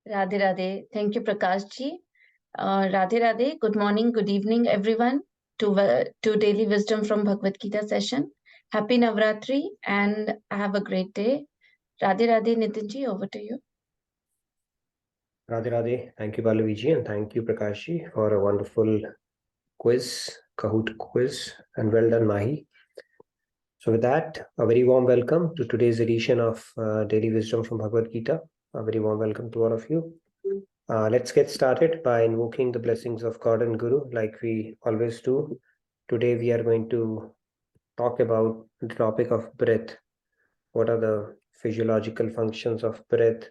Radhe Radhe. Thank you, Prakash ji. Radhe Radhe. Good morning, good evening, everyone, to Daily Wisdom from Bhagavad Gita session. Happy Navratri and have a great day. Radhe Radhe, Nitin ji, over to you. Radhe Radhe. Thank you, Ballaviji, and thank you, Prakash ji, for a wonderful quiz, Kahoot quiz, and well done, Mahi. So with that, a very warm welcome to today's edition of Daily Wisdom from Bhagavad Gita. A very warm welcome to all of you. Let's get started by invoking the blessings of God and Guru like we always do. Today we are going to talk about the topic of breath. What are the physiological functions of breath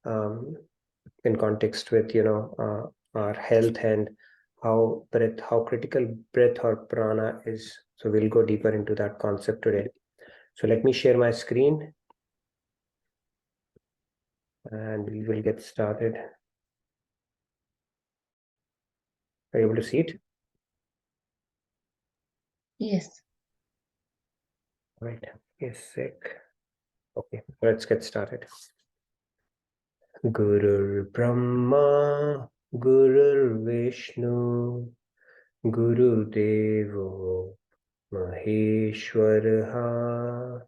in context with, our health and how critical breath or prana is. So we'll go deeper into that concept today. So let me share my screen and we will get started. Are you able to see it? Yes. Right. Yes, sick. Okay, let's get started. Gurur Brahma, Gurur Vishnu, Guru Devo Maheshwaraha,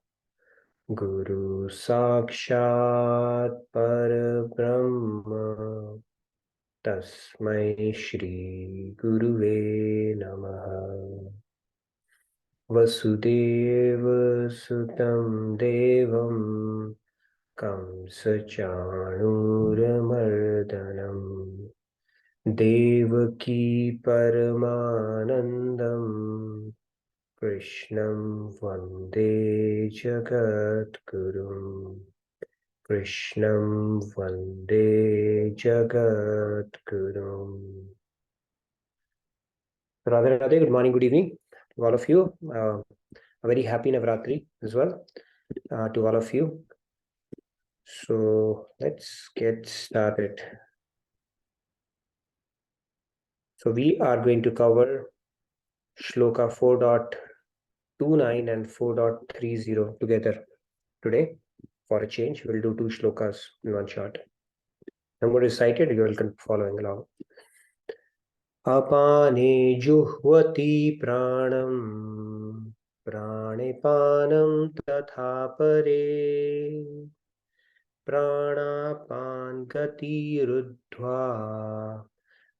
Guru Sakshat Parabrahma, Tasmai Shri Guruve Namaha. Vasudeva Sutam Devam Kamsachanuramardanam Devaki Paramanandam Krishnam Vande Jagadgurum. Krishnam Vande Jagadgurum. Radhe Radhe, good morning, good evening to all of you. A very happy Navratri as well to all of you. So let's get started. So we are going to cover Shloka 4.29 and 4.30 together today. For a change, we'll do two shlokas in one shot. I'm going to recite it, you will keep following along. Apane juhvati pranam, pranepanam tatha pare, pranapan gati ruddhva,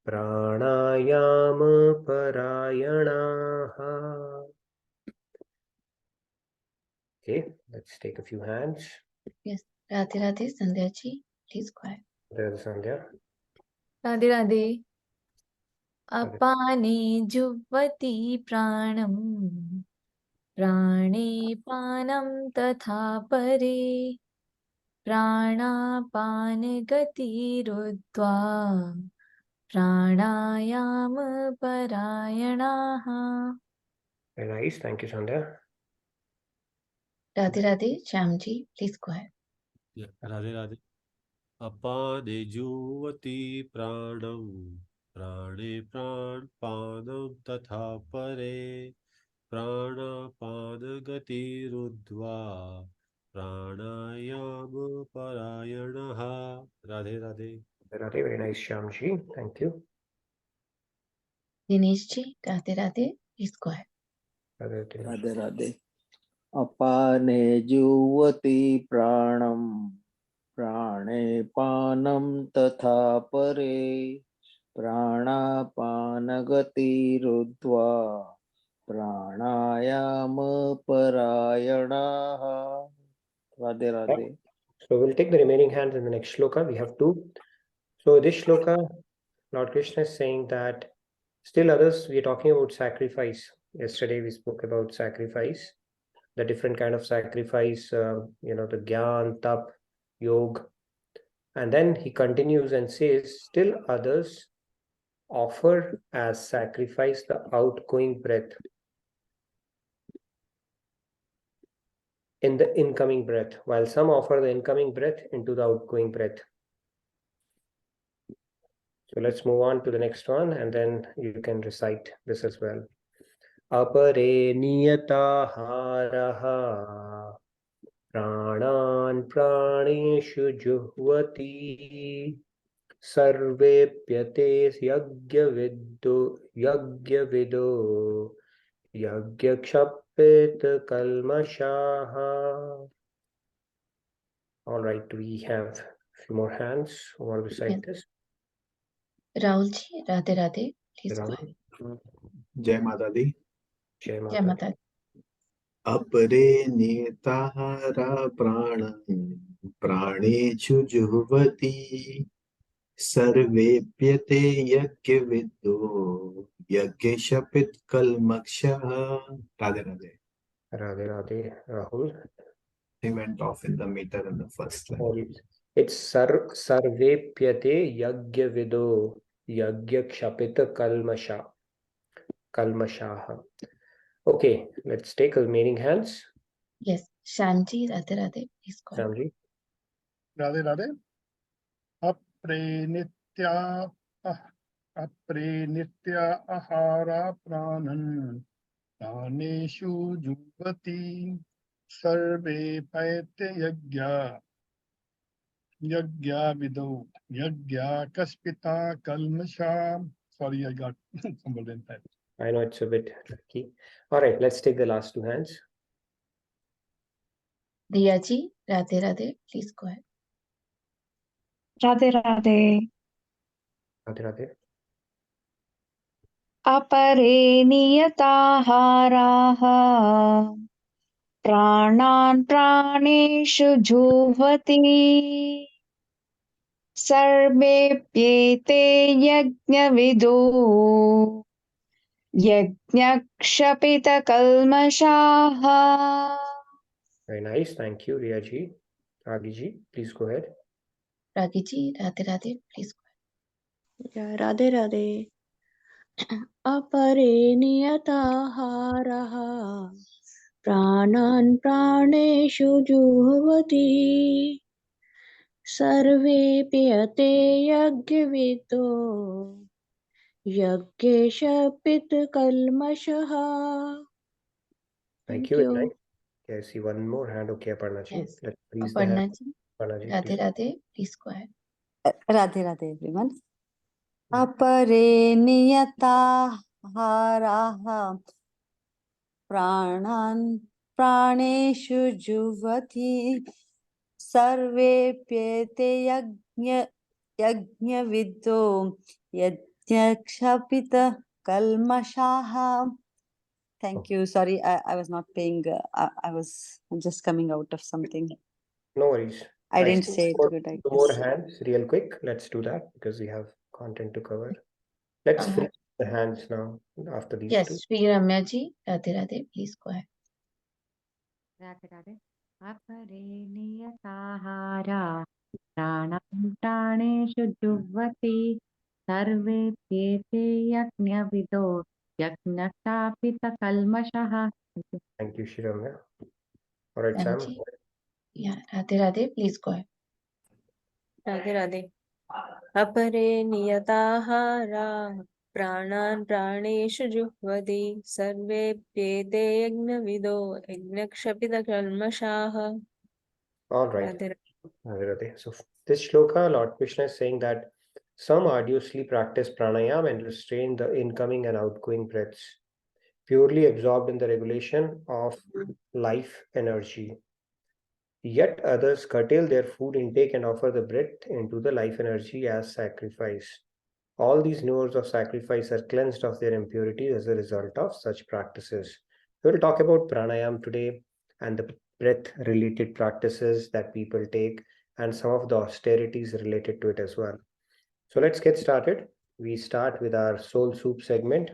pranayama parayanaha. Okay, let's take a few hands. Yes. Radhe Radhe, Sandhya ji, please go ahead. There's Sandhya. Radhe Radhe. Apane juvati pranam, prane panam tatha pare, pranapan gati ruddhva, pranayama parayanaha. Very nice, thank you, Sandhya. Radhe Radhe, Shyam ji, please go ahead. Yeah, Radhe Radhe. Apane juvati pranam, prane pran panam tatha pare, pranapan gati ruddhva, pranayama parayanaha. Radhe Radhe. Radhe, very nice, Shyamji. Thank you. Dinesh ji, Radhe Radhe, please go ahead. Radhe Radhe. Apane juvati pranam, prane panam tatha pare, pranapanagati ruddhva, pranayama parayanaha. Radhe Radhe. So we'll take the remaining hands in the next shloka. We have two. So this shloka, Lord Krishna is saying that still others, we are talking about sacrifice. Yesterday we spoke about sacrifice, the different kind of sacrifice, the Gyan, Tap, Yog. And then he continues and says, still others offer as sacrifice the outgoing breath in the incoming breath, while some offer the incoming breath into the outgoing breath. So let's move on to the next one, and then you can recite this as well. Apare niyataharaha pranan praneshu juhvati Sarvepyate yagyavido yagyakshapit kalmashaha. All right, we have a few more hands who want to recite this. Rahul ji, Radhe Radhe, please go ahead. Jai Mata Di. Jai Jai Mata. Mata. Apare netahara pranam pranechu juhvati sarvepyate yagyavido yagyashapit kalmakshaha. Radhe Radhe. Radhe Radhe. Rahul. He went off in the meter in the first line. It's sarvepyate yagyavido yagyakshapita kalmashaha. Okay, let's take remaining hands. Yes, Shanti, Radhe Radhe, please go ahead. Shamji. Radhe Radhe. Aprenitya ahara pranan praneshu juvati sarve paite yagya vido yagya kaspita kalmasha. Sorry, I got fumbled in that. I know it's a bit tricky. All right, let's take the last two hands. Diya ji, Radhe Radhe, please go ahead. Radhe Radhe. Radhe Radhe. Apare niyataharaha pranan praneshu juvati sarvepyete yajnavido yajnakshapita kalmashaha. Very nice. Thank you, Riya ji. Agi ji, please go ahead. Ragi ji, Radhe Radhe, please go Yeah, Radhe Radhe. Apare niyataharaha pranan praneshu juhvati sarve piyate yagyavido yagyeshapit kalmashaha. Thank Thank you. you. Nice. Okay, I see one more hand. Okay, Aparna ji. Yes. Let's please the hand. Aparna ji, Aparna ji, Radhe please. Radhe, please go ahead. Radhe Radhe everyone. Apare niyataharaha pranan praneshu juvati sarvepyete yajnavido yajnakshapita kalmashaha. Thank you. Sorry, I was not paying. I was just coming out of something. No worries. I didn't say it good. Two more hands real quick. Let's do that because we have content to cover. Let's finish the hands now after these two. Yes, Sri Ramya ji, Radhe Radhe, please go ahead. Radhe Radhe. Apare niyatahara pranam praneshu juvati sarve pyete yajnavido yagnatapita kalmashaha. Thank you, Shri Ramya. All right, Sam. Shanti. Yeah, Radhe Radhe, please go ahead. Radhe Radhe. Apare niyatahara pranan praneshu juhvati sarve pyete yagnavido yagnakshapita kalmashaha. All right. Radhe Radhe. So this shloka, Lord Krishna is saying that some arduously practice pranayam and restrain the incoming and outgoing breaths, purely absorbed in the regulation of life energy. Yet others curtail their food intake and offer the breath into the life energy as sacrifice. All these knowers of sacrifice are cleansed of their impurities as a result of such practices. We will talk about pranayam today and the breath-related practices that people take and some of the austerities related to it as well. So let's get started. We start with our soul soup segment.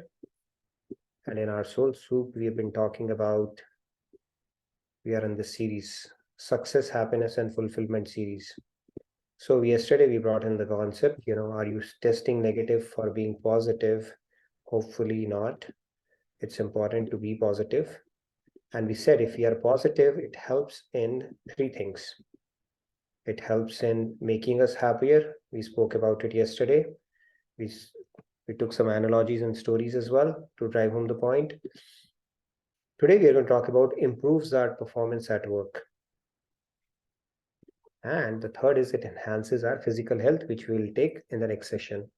And in our soul soup, we have been talking about, we are in the series, Success, Happiness and Fulfillment series. So yesterday we brought in the concept, are you testing negative for being positive? Hopefully not. It's important to be positive. And we said if we are positive, it helps in three things. It helps in making us happier. We spoke about it yesterday. We took some analogies and stories as well to drive home the point. Today we are going to talk about improves our performance at work. And the third is it enhances our physical health, which we will take in the next session.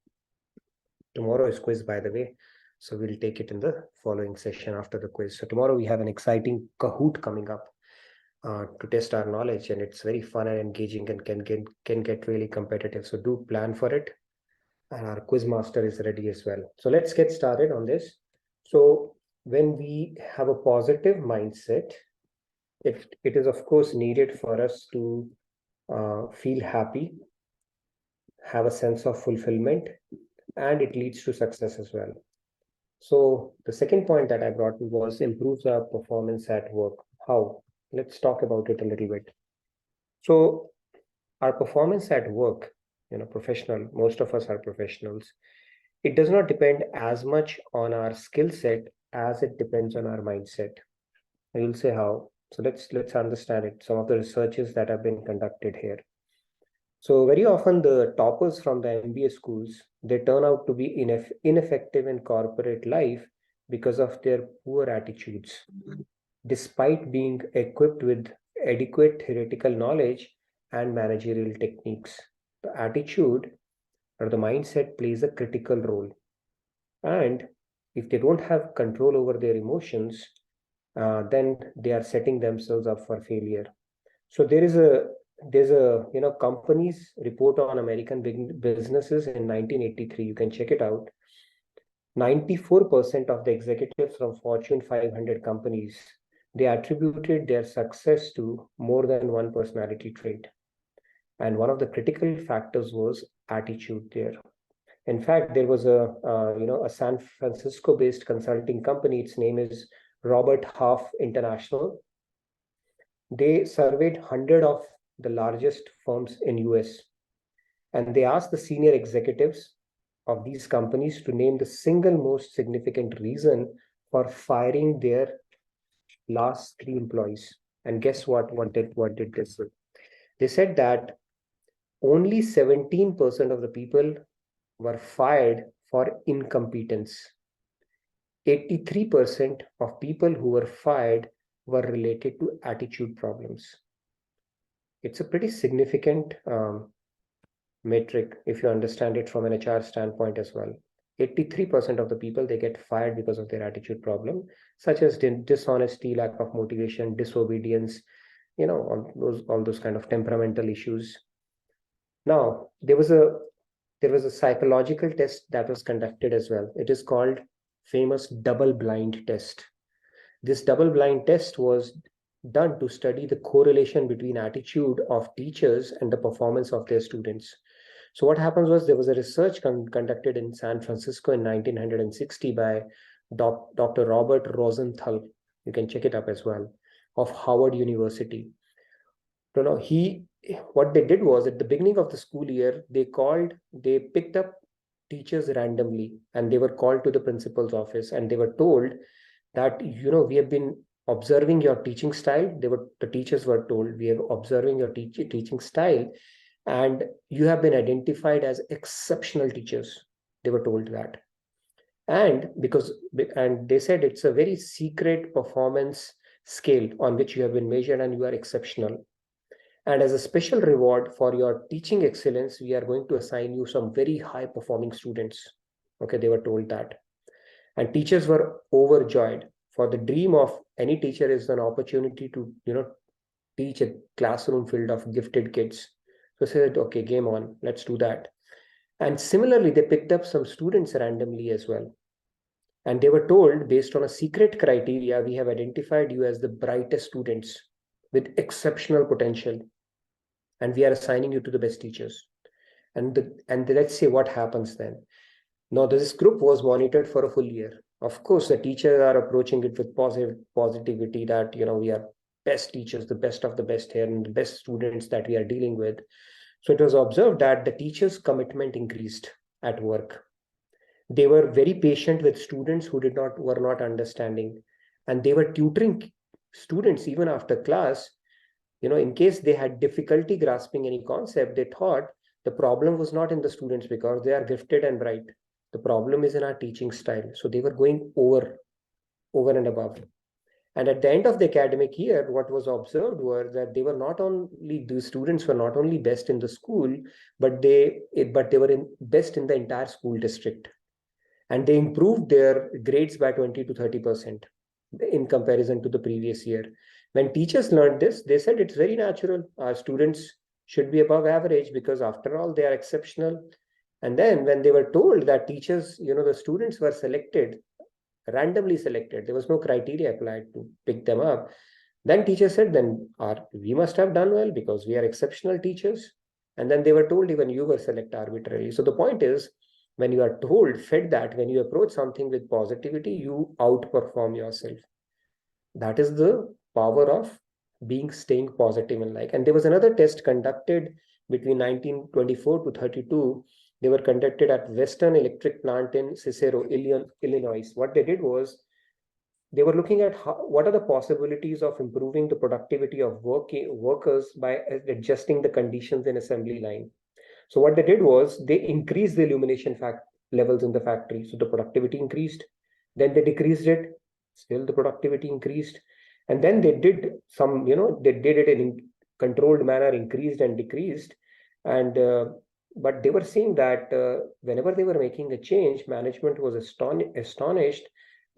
Tomorrow is quiz, by the way. So we'll take it in the following session after the quiz. So tomorrow we have an exciting Kahoot coming up to test our knowledge, and it's very fun and engaging and can get really competitive. So do plan for it. And our quiz master is ready as well. So let's get started on this. So when we have a positive mindset, it is of course needed for us to feel happy, have a sense of fulfillment, and it leads to success as well. So the second point that I brought was improves our performance at work. How? Let's talk about it a little bit. So our performance at work, professional, most of us are professionals. It does not depend as much on our skill set as it depends on our mindset. And you'll say how. So let's understand it. Some of the researches that have been conducted here. So very often the toppers from the MBA schools, they turn out to be ineffective in corporate life because of their poor attitudes. Despite being equipped with adequate theoretical knowledge and managerial techniques, the attitude or the mindset plays a critical role. And if they don't have control over their emotions, then they are setting themselves up for failure. So there's a companies report on American businesses in 1983. You can check it out. 94% of the executives from Fortune 500 companies, they attributed their success to more than one personality trait. And one of the critical factors was attitude there. In fact, there was a San Francisco-based consulting company. Its name is Robert Half International. They surveyed 100 of the largest firms in US, and they asked the senior executives of these companies to name the single most significant reason for firing their last 3 employees. And guess what? What did they say? They said that only 17% of the people were fired for incompetence. 83% of people who were fired were related to attitude problems. It's a pretty significant metric if you understand it from an HR standpoint as well. 83% of the people, they get fired because of their attitude problem, such as dishonesty, lack of motivation, disobedience, all those kind of temperamental issues. Now, there was a psychological test that was conducted as well. It is called famous double-blind test. This double-blind test was done to study the correlation between attitude of teachers and the performance of their students. So what happens was there was a research conducted in San Francisco in 1960 by Dr. Robert Rosenthal. You can check it up as well, of Howard University. What they did was at the beginning of the school year, they picked up teachers randomly, and they were called to the principal's office, and they were told that, we have been observing your teaching style. The teachers were told, we are observing your teaching style, and you have been identified as exceptional teachers. They were told that. And they said it's a very secret performance scale on which you have been measured, and you are exceptional. And as a special reward for your teaching excellence, we are going to assign you some very high performing students. Okay, they were told that. And teachers were overjoyed. For the dream of any teacher is an opportunity to, teach a classroom filled of gifted kids. So they said, okay, game on, let's do that. And similarly, they picked up some students randomly as well. And they were told, based on a secret criteria, we have identified you as the brightest students with exceptional potential, and we are assigning you to the best teachers. And let's say what happens then. Now, this group was monitored for a full year. Of course, the teachers are approaching it with positivity that, we are best teachers, the best of the best here, and the best students that we are dealing with. So it was observed that the teachers' commitment increased at work. They were very patient with students who were not understanding, and they were tutoring students even after class. In case they had difficulty grasping any concept, they thought the problem was not in the students because they are gifted and bright. The problem is in our teaching style. So they were going over and above. And at the end of the academic year, what was observed were that the students were not only best in the school, but they were best in the entire school district. And they improved their grades by 20 to 30% in comparison to the previous year. When teachers learned this, they said it's very natural. Our students should be above average because after all, they are exceptional. And then when they were told that teachers, the students were selected, randomly selected, there was no criteria applied to pick them up. Then teachers said, then we must have done well because we are exceptional teachers. And then they were told even you were selected arbitrarily. So the point is, when you are fed that when you approach something with positivity, you outperform yourself. That is the power of staying positive in life. And there was another test conducted between 1924 to 32. They were conducted at Western Electric Plant in Cicero, Illinois. What they did was they were looking at what are the possibilities of improving the productivity of workers by adjusting the conditions in assembly line. So what they did was they increased the illumination levels in the factory. So the productivity increased. Then they decreased it. Still the productivity increased. And then they did they did it in controlled manner, increased and decreased. And but they were seeing that whenever they were making a change, management was astonished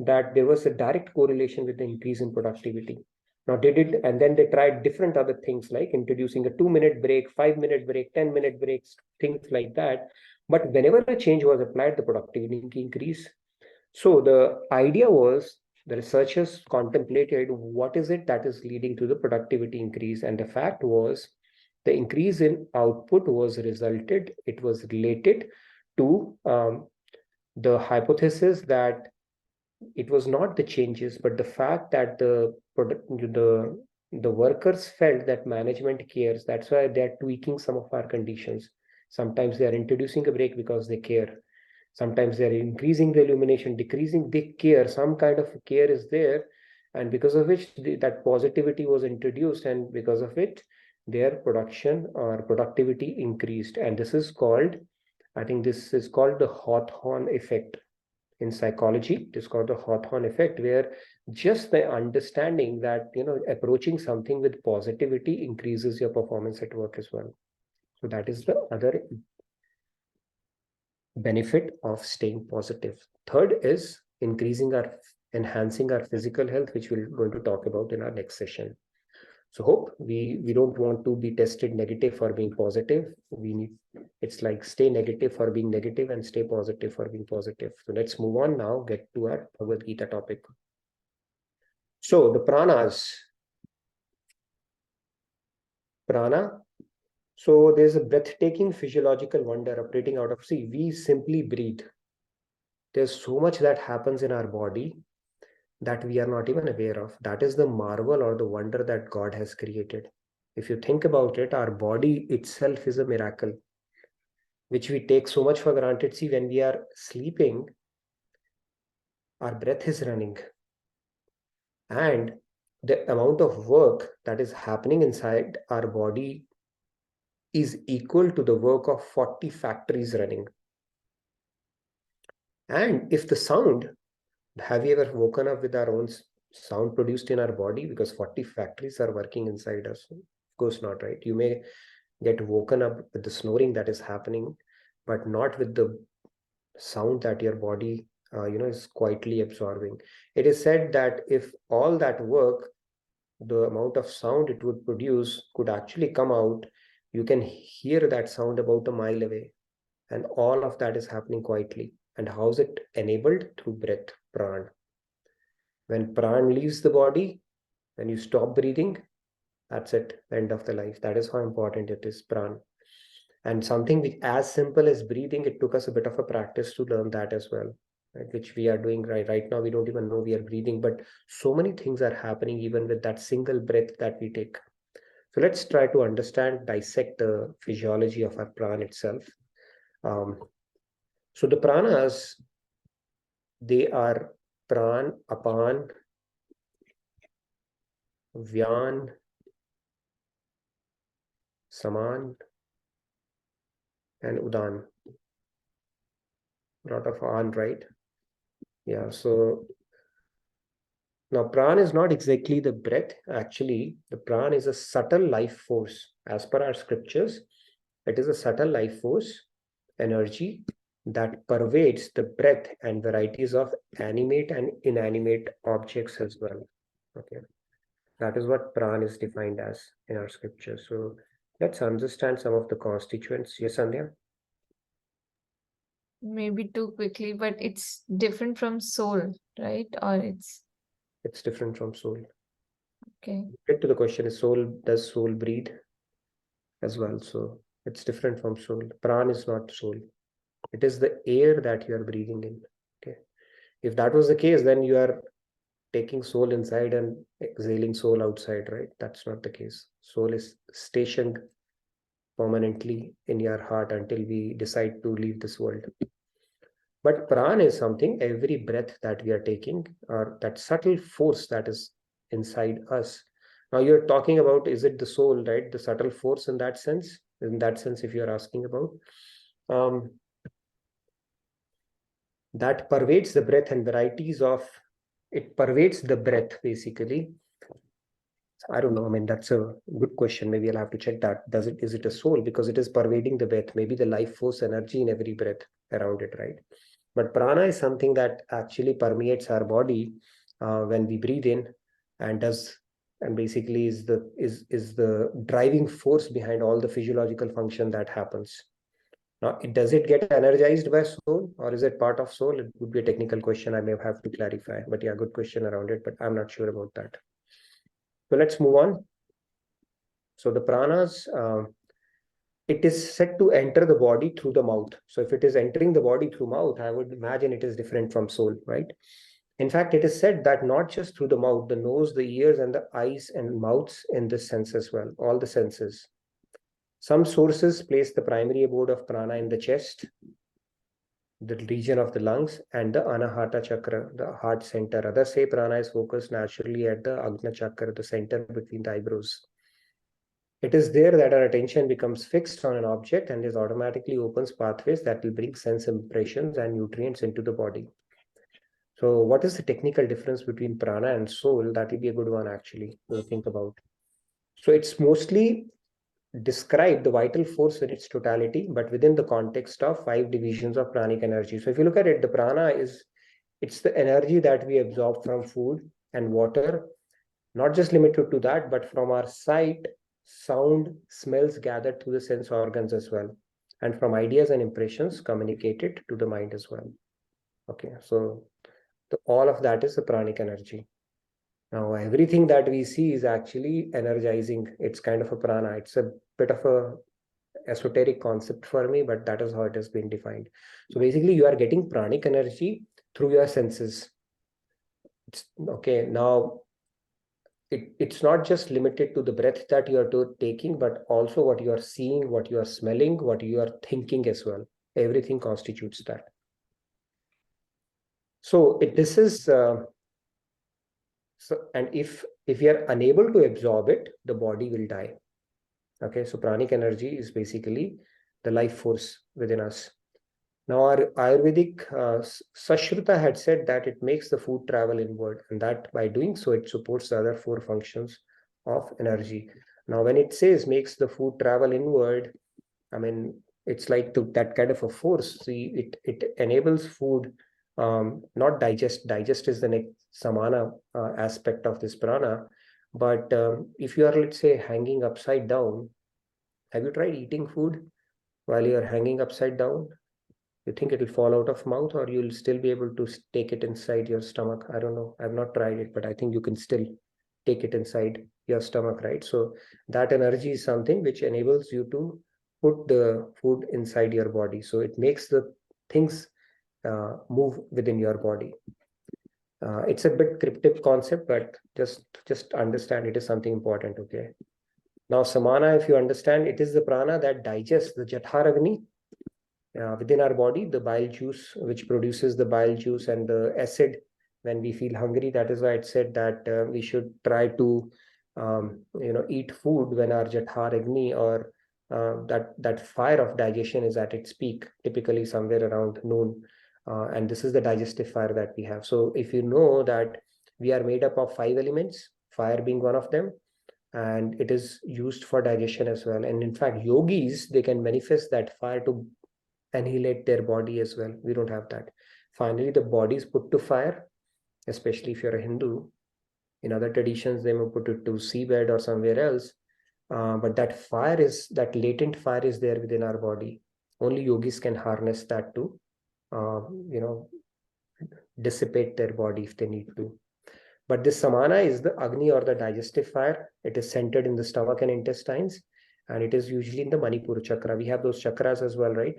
that there was a direct correlation with the increase in productivity. Now they did, and then they tried different other things like introducing a 2-minute break, 5-minute break, 10-minute breaks, things like that. But whenever a change was applied, the productivity increased. So the idea was the researchers contemplated what is it that is leading to the productivity increase. And the fact was the increase in output was related to the hypothesis that it was not the changes, but the fact that the workers felt that management cares. That's why they're tweaking some of our conditions. Sometimes they are introducing a break because they care. Sometimes they're increasing the illumination, decreasing, they care. Some kind of care is there. And because of which that positivity was introduced, and because of it, their production or productivity increased. And this is called, I think this is called the Hawthorne effect. In psychology, it is called the Hawthorne effect, where just the understanding that, approaching something with positivity increases your performance at work as well. So that is the other benefit of staying positive. Third is enhancing our physical health, which we're going to talk about in our next session. So hope we don't want to be tested negative for being positive. It's like stay negative for being negative and stay positive for being positive. So let's move on now, get to our Bhagavad Gita topic. So the pranas. Prana. So there's a breathtaking physiological wonder operating out of, we simply breathe. There's so much that happens in our body that we are not even aware of. That is the marvel or the wonder that God has created. If you think about it, our body itself is a miracle, which we take so much for granted. See, when we are sleeping, our breath is running. And the amount of work that is happening inside our body is equal to the work of 40 factories running. And if the sound, have you ever woken up with our own sound produced in our body? Because 40 factories are working inside us. Of course not, right? You may get woken up with the snoring that is happening, but not with the sound that your body is quietly absorbing. It is said that if all that work, the amount of sound it would produce could actually come out, you can hear that sound about a mile away. And all of that is happening quietly. And how is it enabled? Through breath, pran. When pran leaves the body, when you stop breathing, that's it, end of the life. That is how important it is, pran. And something which as simple as breathing, it took us a bit of a practice to learn that as well, right? Which we are doing right now. We don't even know we are breathing, but so many things are happening even with that single breath that we take. So let's try to dissect the physiology of our pran itself. So the pranas, they are pran, apan, vyan, saman, and udan. A lot of an, right? Yeah, so Now, prana is not exactly the breath. Actually, the prana is a subtle life force. As per our scriptures, it is a subtle life force, energy that pervades the breath and varieties of animate and inanimate objects as well. Okay, that is what prana is defined as in our scriptures. So let's understand some of the constituents. Yes, Sandhya? Maybe too quickly, but it's different from soul, right? Or It's different from soul. okay. Get to the question: is soul, does soul breathe as well? So it's different from soul. Prana is not soul. It is the air that you are breathing in. Okay. If that was the case, then you are taking soul inside and exhaling soul outside, right? That's not the case. Soul is stationed permanently in your heart until we decide to leave this world. But prana is something, every breath that we are taking, or that subtle force that is inside us. Now you're talking about, is it the soul, right? The subtle force in that sense? In that sense, if you're asking about. That pervades the breath and varieties of, it pervades the breath basically. I don't know. I mean, that's a good question. Maybe I'll have to check that. Is it a soul? Because it is pervading the breath, maybe the life force energy in every breath around it, right? But prana is something that actually permeates our body when we breathe in, and basically is the driving force behind all the physiological function that happens. Now, does it get energized by soul, or is it part of soul? It would be a technical question. I may have to clarify, but yeah, good question around it, but I'm not sure about that. So let's move on. So the pranas, it is said to enter the body through the mouth. So if it is entering the body through mouth, I would imagine it is different from soul, right? In fact, it is said that not just through the mouth, the nose, the ears, and the eyes and mouths in this sense as well, all the senses. Some sources place the primary abode of prana in the chest, the region of the lungs, and the anahata chakra, the heart center. Others say prana is focused naturally at the agna chakra, the center between the eyebrows. It is there that our attention becomes fixed on an object and is automatically opens pathways that will bring sense impressions and nutrients into the body. So what is the technical difference between prana and soul? That will be a good one actually to think about. So it's mostly describe the vital force in its totality, but within the context of 5 divisions of pranic energy. So if you look at it, the prana it's the energy that we absorb from food and water, not just limited to that, but from our sight, sound, smells gathered through the sense organs as well, and from ideas and impressions communicated to the mind as well. Okay, so all of that is the pranic energy. Now, everything that we see is actually energizing. It's kind of a prana. It's a bit of a esoteric concept for me, but that is how it has been defined. So basically, you are getting pranic energy through your senses. Okay, now it's not just limited to the breath that you are taking, but also what you are seeing, what you are smelling, what you are thinking as well. Everything constitutes that. So this is and if you are unable to absorb it, the body will die. Okay, so pranic energy is basically the life force within us. Now, our Ayurvedic Sashruta had said that it makes the food travel inward, and that by doing so, it supports the other 4 functions of energy. Now, when it says makes the food travel inward, I mean, it's like that kind of a force. See, it enables food not digest. Digest is the next samana aspect of this prana. But if you are, let's say, hanging upside down, have you tried eating food while you are hanging upside down? You think it will fall out of mouth, or you'll still be able to take it inside your stomach? I don't know. I've not tried it, but I think you can still take it inside your stomach, right? So that energy is something which enables you to put the food inside your body. So it makes the things move within your body. It's a bit cryptic concept, but just understand it is something important, okay? Now, samana, if you understand, it is the prana that digests the Jatharagni within our body, the bile juice, which produces the bile juice and the acid when we feel hungry. That is why it said that we should try to eat food when our Jatharagni or that fire of digestion is at its peak, typically somewhere around noon. And this is the digestive fire that we have. So if you know that We are made up of 5 elements, fire being one of them, and it is used for digestion as well. And in fact, yogis, they can manifest that fire to annihilate their body as well. We don't have that. Finally, the body is put to fire, especially if you're a Hindu. In other traditions, they may put it to seabed or somewhere else. But that latent fire is there within our body. Only yogis can harness that to, dissipate their body if they need to. But this samana is the Agni or the digestive fire. It is centered in the stomach and intestines, and it is usually in the Manipura chakra. We have those chakras as well, right?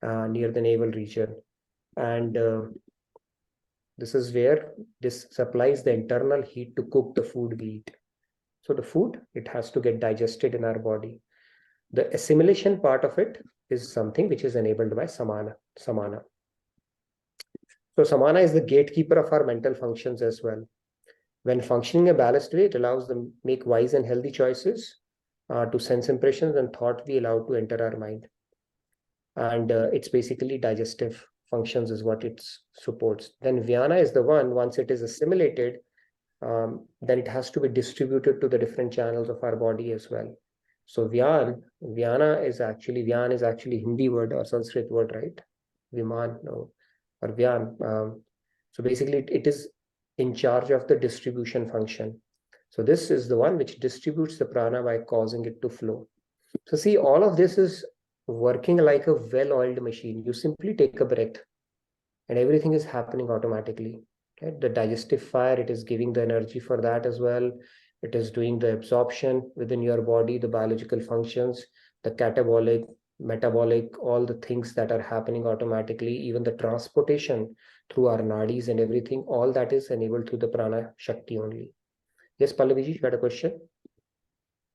Near the navel region. And this is where this supplies the internal heat to cook the food we eat. So the food, it has to get digested in our body. The assimilation part of it is something which is enabled by samana. So samana is the gatekeeper of our mental functions as well. When functioning in a balanced way, it allows them to make wise and healthy choices, to sense impressions and thought we allow to enter our mind. And it's basically digestive functions is what it supports. Then Vyana is the one, once it is assimilated, then it has to be distributed to the different channels of our body as well. So Vyana is actually Hindi word or Sanskrit word, right? Viman, no, or Vyan. So basically it is in charge of the distribution function. So this is the one which distributes the prana by causing it to flow. So see, all of this is working like a well-oiled machine. You simply take a breath and everything is happening automatically. Right? The digestive fire, it is giving the energy for that as well. It is doing the absorption within your body, the biological functions, the catabolic, metabolic, all the things that are happening automatically, even the transportation through our nadis and everything, all that is enabled through the prana shakti only. Yes, Pallaviji, you had a question?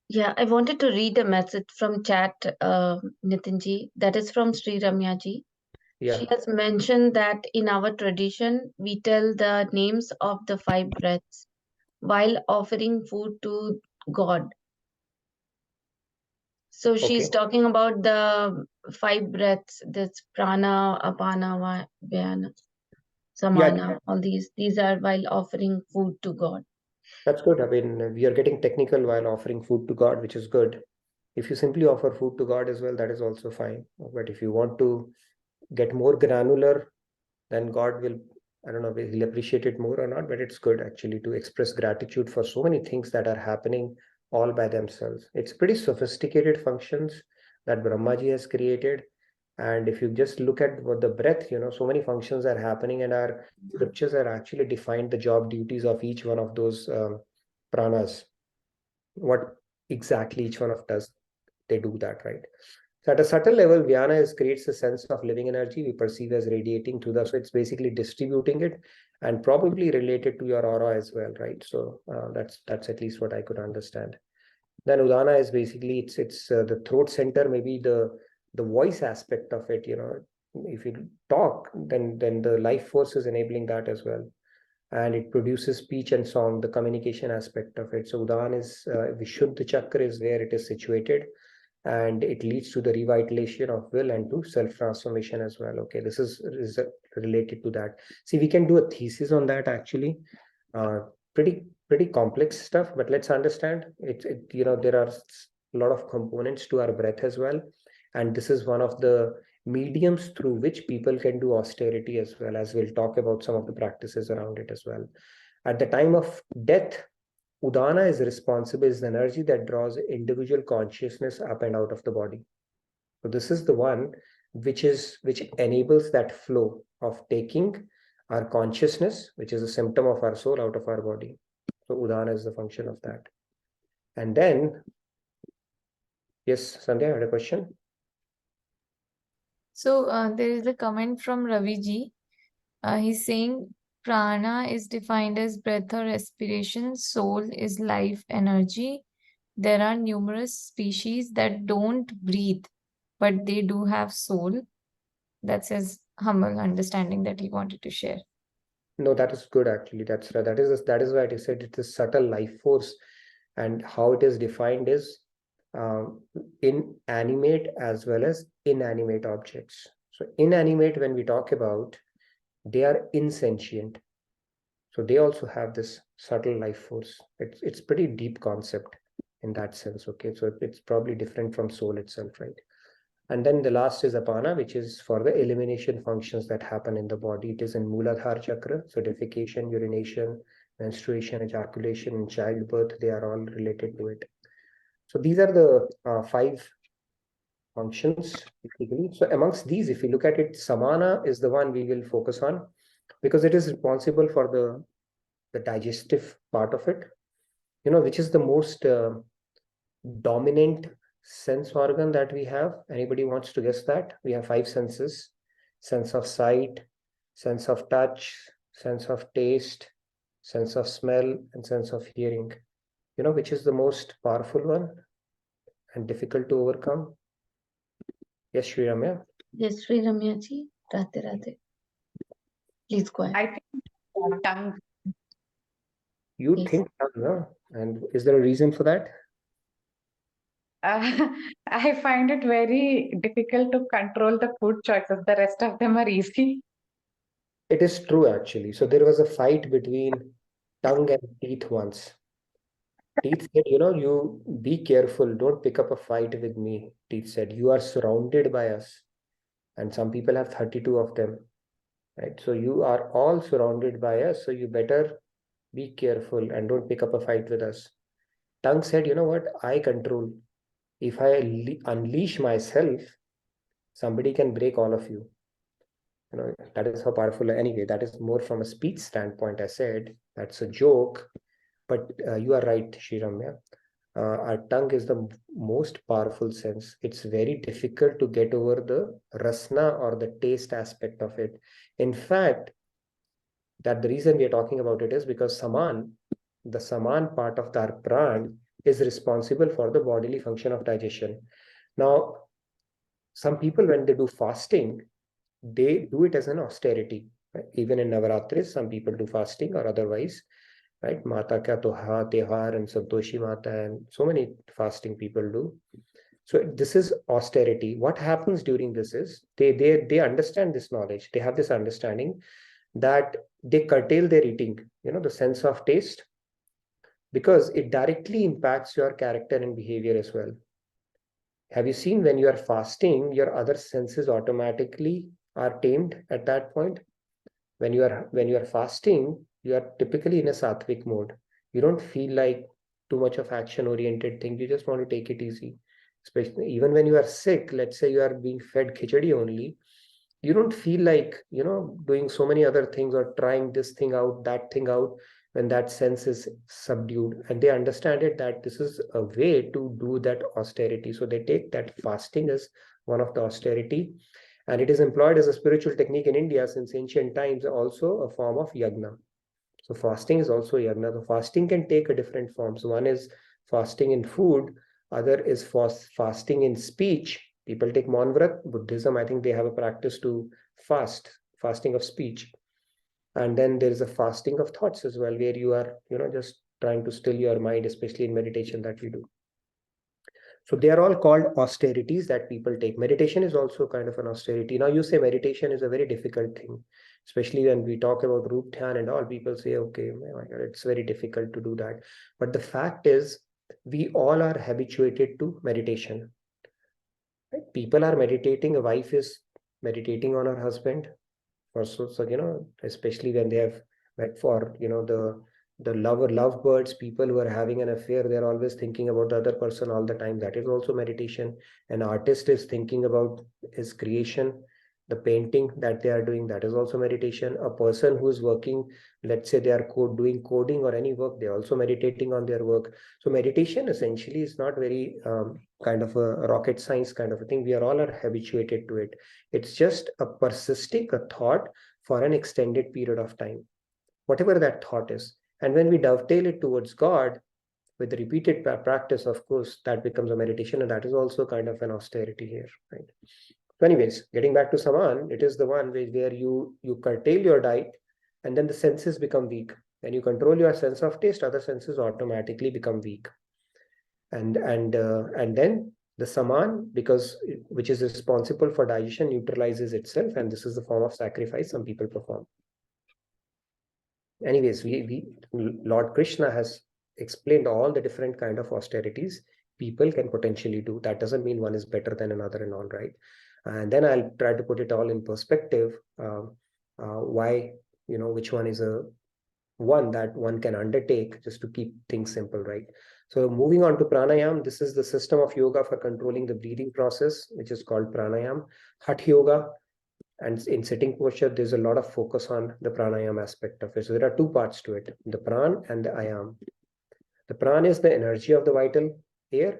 Yeah, I wanted to read a message from chat, Nitinji. That is from Sri Ramyaji. Yeah. She has mentioned that in our tradition, we tell the names of the 5 breaths while offering food to God. So she's talking about the 5 breaths, this prana, apana, vyana, samana, all these are while offering food to God. That's good. I mean, we are getting technical while offering food to God, which is good. If you simply offer food to God as well, that is also fine. But if you want to get more granular, then God will, I don't know if he'll appreciate it more or not, but it's good actually to express gratitude for so many things that are happening all by themselves. It's pretty sophisticated functions that Brahmaji has created. And if you just look at what the breath, so many functions are happening, and our scriptures are actually defined the job duties of each one of those pranas. What exactly each one of does, they do that, right? So at a subtle level, Vyana creates a sense of living energy we perceive as radiating through so it's basically distributing it and probably related to your aura as well, right? So that's at least what I could understand. Then Udana is basically, it's the throat center, maybe the voice aspect of it, if you talk, then the life force is enabling that as well. And it produces speech and song, the communication aspect of it. So Udan is, Vishuddha chakra is where it is situated, and it leads to the revitalization of will and to self-transformation as well. Okay, this is related to that. See, we can do a thesis on that actually. Pretty complex stuff, but let's understand there are a lot of components to our breath as well, and this is one of the mediums through which people can do austerity as well, as we'll talk about some of the practices around it as well. At the time of death, Udana is responsible, is the energy that draws individual consciousness up and out of the body. So this is the one which enables that flow of taking our consciousness, which is a symptom of our soul, out of our body. So Udana is the function of that. And then, yes, Sandhya, had a question? So there is a comment from Ravi ji. He's saying prana is defined as breath or respiration. Soul is life energy. There are numerous species that don't breathe, but they do have soul. That's his humble understanding that he wanted to share. No, that is good actually. That's right. That is why I said it is subtle life force, and how it is defined is inanimate as well as inanimate objects. So inanimate, when we talk about, they are insentient. So they also have this subtle life force. It's pretty deep concept in that sense. Okay, so it's probably different from soul itself, right? And then the last is apana, which is for the elimination functions that happen in the body. It is in Mooladhara chakra. So defecation, urination, menstruation, ejaculation, and childbirth, they are all related to it. So these are the 5 functions typically. So amongst these, if you look at it, samana is the one we will focus on because it is responsible for the digestive part of it, which is the most dominant sense organ that we have. Anybody wants to guess that? We have 5 senses: sense of sight, sense of touch, sense of taste, sense of smell, and sense of hearing. Which is the most powerful one and difficult to overcome? Yes, Shri Ramya. Yes, Sri Ramya ji. Radhe Radhe. Please go ahead. I think tongue. You Yes. think tongue, no? And is there a reason for that? I find it very difficult to control the food choices. The rest of them are easy. It is true, actually. So there was a fight between tongue and teeth once. Teeth said, you be careful, don't pick up a fight with me. Teeth said, you are surrounded by us. And some people have 32 of them, right? So you are all surrounded by us. So you better be careful and don't pick up a fight with us. Tongue said, you know what? I control. If I unleash myself, somebody can break all of you. That is how powerful. Anyway, that is more from a speech standpoint. I said that's a joke, but you are right, Shri Ramya. Our tongue is the most powerful sense. It's very difficult to get over the rasna or the taste aspect of it. In fact, that the reason we are talking about it is because the saman part of the pran is responsible for the bodily function of digestion. Now, some people, when they do fasting, they do it as an austerity. Right? Even in Navaratris, some people do fasting or otherwise, right? Mata ka toha, tehar, and Santoshi Mata, and so many fasting people do. So this is austerity. What happens during this is they understand this knowledge. They have this understanding that they curtail their eating, the sense of taste, because it directly impacts your character and behavior as well. Have you seen when you are fasting, your other senses automatically are tamed at that point? When you are fasting, you are typically in a sattvic mode. You don't feel like too much of action-oriented thing. You just want to take it easy. Especially even when you are sick, let's say you are being fed khichdi only, you don't feel like, doing so many other things or trying this thing out, that thing out, when that sense is subdued. And they understand it that this is a way to do that austerity. So they take that fasting as one of the austerity. And it is employed as a spiritual technique in India since ancient times, also a form of yagna. So fasting is also yagna. So fasting can take a different form. So one is fasting in food, other is fasting in speech. People take Maunvrat, Buddhism, I think they have a practice to fasting of speech. And then there is a fasting of thoughts as well, where you are, just trying to still your mind, especially in meditation that we do. So they are all called austerities that people take. Meditation is also kind of an austerity. Now you say meditation is a very difficult thing, especially when we talk about Roop Dhyan and all, people say, okay, my God, it's very difficult to do that. But the fact is, we all are habituated to meditation. Right? People are meditating. A wife is meditating on her husband. So especially when they have met for, the lovebirds, people who are having an affair, they're always thinking about the other person all the time. That is also meditation. An artist is thinking about his creation, the painting that they are doing, that is also meditation. A person who is working, let's say they are doing coding or any work, they're also meditating on their work. So meditation essentially is not very kind of a rocket science kind of a thing. We are all habituated to it. It's just a persisting a thought for an extended period of time, whatever that thought is. And when we dovetail it towards God with the repeated practice, of course, that becomes a meditation, and that is also kind of an austerity here, right? So anyways, getting back to Saman, it is the one where you curtail your diet, and then the senses become weak. When you control your sense of taste, other senses automatically become weak. And then the Saman, which is responsible for digestion, neutralizes itself, and this is the form of sacrifice some people perform. anyways, Lord Krishna has explained all the different kind of austerities people can potentially do. That doesn't mean one is better than another and all, right? And then I'll try to put it all in perspective, why, which one is one that one can undertake just to keep things simple, right? So moving on to pranayam, this is the system of yoga for controlling the breathing process, which is called pranayam. Hatha yoga, and in sitting posture, there's a lot of focus on the pranayam aspect of it. So there are two parts to it, the pran and the ayam. The pran is the energy of the vital air.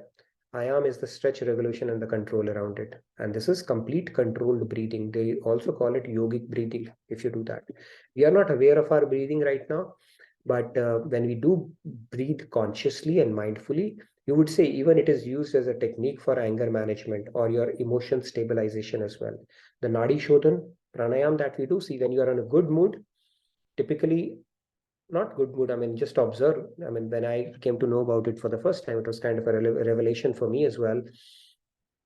Ayam is the stretch, revolution, and the control around it. And this is complete controlled breathing. They also call it yogic breathing if you do that. We are not aware of our breathing right now, but when we do breathe consciously and mindfully, you would say even it is used as a technique for anger management or your emotion stabilization as well. The Nadi Shodhan pranayam that we do, see, when you are in a good mood, typically, not good mood, I mean, just observe. I mean, when I came to know about it for the first time, it was kind of a revelation for me as well.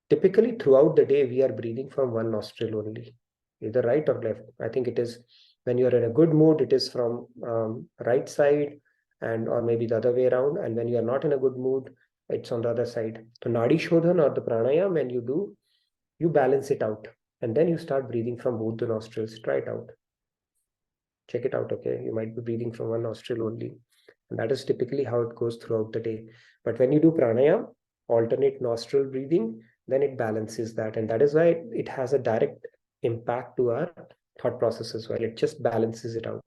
Typically, throughout the day, we are breathing from one nostril only, either right or left. I think it is when you are in a good mood, it is from right side, or maybe the other way around. And when you are not in a good mood, it's on the other side. So Nadi Shodhan or the pranayam, when you do, you balance it out. And then you start breathing from both the nostrils. Try it out. Check it out, okay? You might be breathing from one nostril only. And that is typically how it goes throughout the day. But when you do pranayam, alternate nostril breathing, then it balances that. And that is why it has a direct impact to our thought process as well. It just balances it out.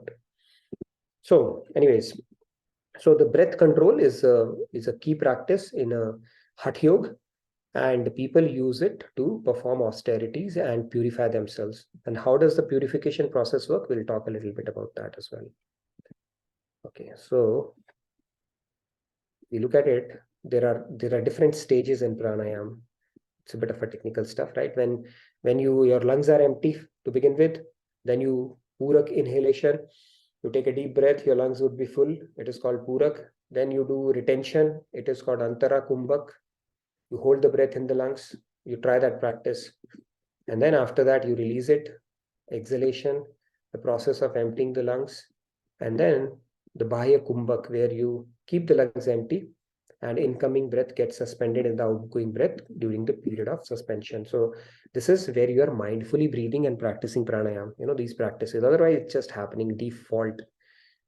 So anyways, so the breath control is a key practice in a Hatha Yoga. And people use it to perform austerities and purify themselves. And how does the purification process work? We'll talk a little bit about that as well. Okay, so we look at it. There are different stages in pranayam. It's a bit of a technical stuff, right? When your lungs are empty to begin with, then you purak inhalation. You take a deep breath, your lungs would be full. It is called purak. Then you do retention. It is called antara kumbhak. You hold the breath in the lungs, you try that practice. And then after that, you release it, exhalation, the process of emptying the lungs. And then the Bahya Kumbhak, where you keep the lungs empty and incoming breath gets suspended in the outgoing breath during the period of suspension. So this is where you are mindfully breathing and practicing pranayam, these practices. Otherwise, it's just happening default.